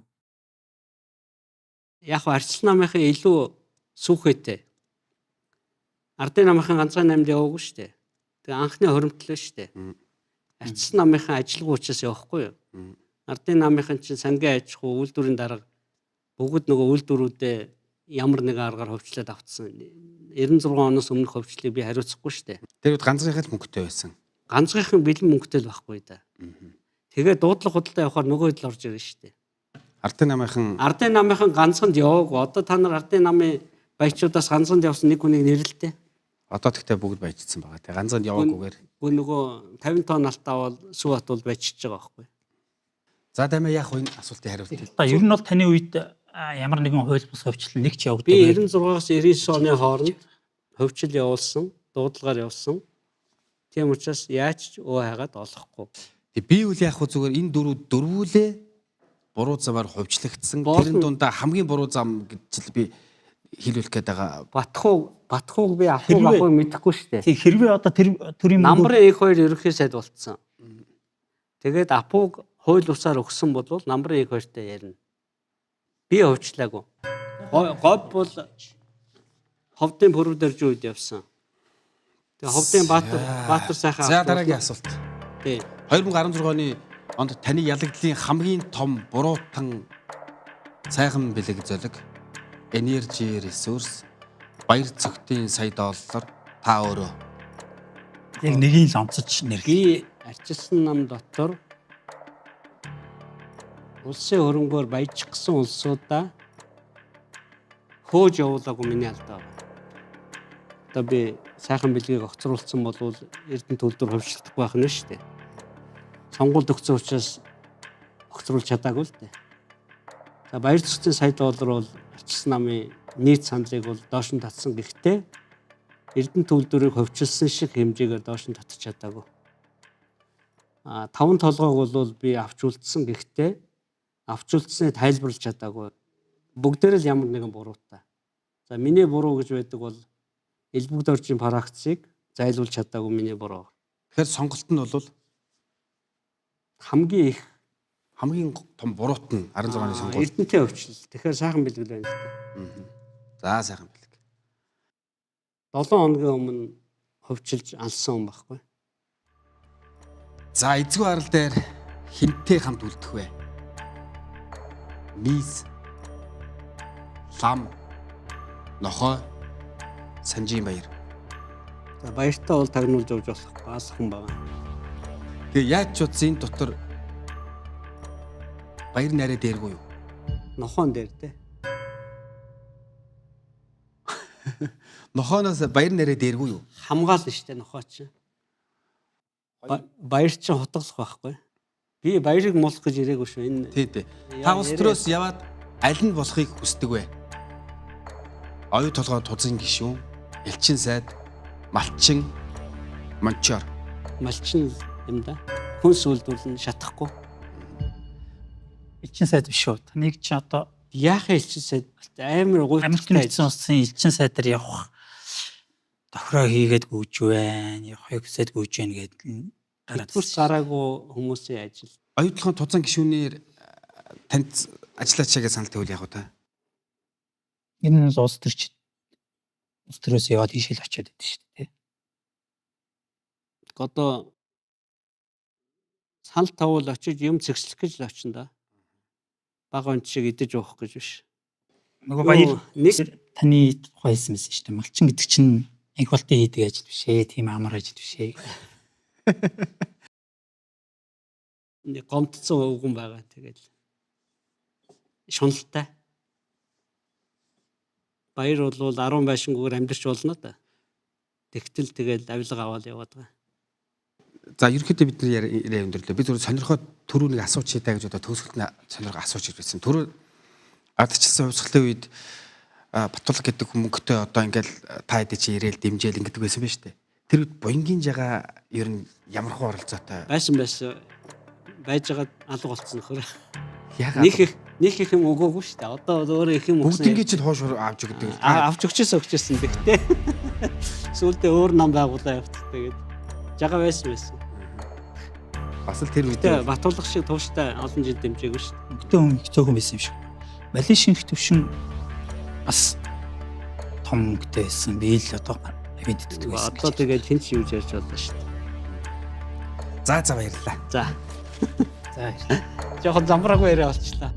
Яг ардсан намынхан илүү сүхэтэй. Ардын намынхан ганцхан 8-д яваагүй шүү дээ. Тэгээ анхны хоримтлоо шүү дээ. Ардсан намынхан ажилгүй учраас явахгүй юу? Ардын намынхан чинь сангийн аж ахуй үйлдвэрийн дарга бүгд нөгөө үйлдвэрүүдээ ямар нэгэн аргаар хөвчлээд автсан. 96 оноос өмнөх хөвчлийг би хариуцахгүй шүү дээ.
Тэр үед ганцынхаа л мөнгөтэй байсан.
Ганцынхан бэлэн мөнгөтэй л байхгүй да. Тэгээ дуудлага худалдаа явахаар нөгөө хэд л орж ирнэ шүү дээ. Ардын намынхан ганцханд яваагүй. Одоо та нар ардын намын баячуудаас ганцханд явсан нэг хүнийг нэрлэлтэй.
Одоо тэгтээ бүгд баяжсан байгаа. Тэг ганцанд яваагүйгээр.
Гүн нөгөө 50 тонн алтаа бол сүв хат бол баяжиж байгаа байхгүй.
За дэмэ яах вэ асуултын хариулт.
Та ер нь бол таны үед ямар нэгэн хууль бус хөвчлөл нэг ч явагдав.
Би 96-аас 99 оны хооронд хөвчл явуулсан, дуудлагаар явсан. Тийм учраас яаж ч өө хайгаад олохгүй.
Тэг би үл яах вэ зүгээр энэ дөрвүүлээ буруу замаар хувьчлагдсан. Тэрэн дундаа хамгийн буруу зам гэж би хэлүүлэх гээд байгаа. Батхууг би ахуй
мэдэхгүй шүү дээ.
Тэг хэрвээ одоо тэр төрийн
намбарын их хоёр ерөнхий сайд болцсон. Тэгээд апуг хууль усаар өгсөн бол намбарын их хоёртой ярина. Би хувьчлаагүй. Говь бол ховдын пөрөв дөрж үед явсан. Тэгээ ховдын Баатар сайхан.
За дараагийн асуулт.
Тий.
2016 оны онд таны ялагдлын хамгийн том буруутан сайхан бэлэг золиг Energy Resource баяр цогтын сая доллар та өөрөө
яг нэгийг л онцож нэр.
Би арчилсан нам дотор улсын хөрөнгөөр баяжчихсан улсуудаа хөөж явуулаагүй миний алдаа. Одоо би сайхан бэлгийг огцруулсан бол Эрдэнэ төлөвлөр хөвшлөх байх нь шүү дээ. Сонгуульд өгсөн учраас огцруулж чадаагүй л дээ. За баяр цогцын сая доллар бол арчилсан намын нийт саналыг бол доош нь татсан. Гэхдээ Эрдэнэ төлөвлөрийг хөвчилсөн шиг хэмжээгээр доош нь татчих чадаагүй. 5 толгойг бол би авч үлдсэн. Гэхдээ авч үлдсэнийг тайлбарлаж чадаагүй. Бүгдээр л ямар нэгэн буруутай. За миний буруу гэж байдаг бол элбэг доржийн фракцийг зайлуулж чадаагүй миний буруу.
Тэгэхээр сонголт нь бол хамгийн том буруут нь 16 оны сонголт.
Эрдэнэтэй өвчлөл. Тэгэхээр сайхан бэлгэл байна л
За
да.
сайхан бэлэг.
7 хоногийн өмнө хөвчилж алсан юм баггүй.
За эзгүй арал дээр хинтээ хамт үлдэх вэ? Мис, лам, нохой, санжийн баяр.
За баяртаа бол тагнуулж явж болохгүй алхан байгаа.
Тэгээ яаж ч утсан энэ дотор баяр нарийн дээргүй юу?
Нохон дээр те.
Нохооноос баяр нэрээ дээргүй юу?
Хамгаална штэ нохоо чинь. Баяр чинь хутгалах байхгүй. Би баярыг муулах гэж ирээгүй шүү. Энэ
Тий, тий. Та Австриос яваад аль нь болохыг хүсдэг вэ? Оюу толгой тузын гишүүн, элчин сайд, малчин, мончоор.
малчин юм да. Хүнс үйлдвэрлэн шатахгүй.
Элчин сайд биш үү? Таныг чи одоо
Яахаа элчин сайд амар
Америкийн
гуйтай.
нэгдсэн улсын элчин сайдаар явах тохироо хийгээд гүйж байна. Явахыг хүсээд гүйж байна гэдэг гараад
Бүрс гараагүй хүмүүсийн ажил.
Оюу толгой тузан гишүүнээр танд ажиллаачаагаа санал тавил яг уу та.
энэ улс төрч улс төрөөс яваад ийшэл очиод идэв шүү дээ.
Одоо санал тавуул очиж юм цэгцлэх гэж л очин да. Бага он шиг идэж уух гэж биш.
Нөгөө баяр
нэг
таны тухай хэлсэн байсан шүү дээ. Малчин гэдэг чинь их болтын хийдэг ажил биш ээ. Тийм амар ажил биш ээ.
нэг гомдсон өвгөн байгаа. Тэгэл шуналтай. Баяр бол 10 байшингуугаар амьдарч болно да. Тэгтэл тэгэл авилга аваад яваад байгаа.
За ерөнхийдөө бид нар яриа өндөрлөө. Би зөвхөн сонирхоод түрүүнийг асуучих таа гэж одоо төгсгөлтний сонирхоо асууж ирсэн. Түрүү ардчилсан хувьсгалын үед Батулга гэдэг хүмүүстээ одоо ингээл та хэдий чи ирээл дэмжээл ингэдэг байсан ба штэ. Тэр үед буянгийн жагаа ер нь ямар хөө оролцоотой
Байсан байж байгаа алга болцсон нөхөр.
яагаад
Нэг их юм өгөөгүй шүү дээ. Одоо өөрөө их юм өгсөн.
бүгднийг ч хоош авч өгдөг.
Авч өгчээсэн. Гэхдээ сүүлдээ өөр нам байгуулаа явцдаг тэгээд жага байсан.
Бас л тэр үед
Тэгээ Батулга шиг тууштай олон жил дэмжээгүй шүү дээ.
Өгтөө хүн их цөөхөн байсан юм шиг. Малишин их төвшин бас том өнгөтэй байсан. Би л одоо ивент иддэг байсан.
Одоо тэгээд хэн ч юу ярьж болно шүү дээ.
за баярлалаа.
За.
За
Жохон замбраагүй яриа болчлаа.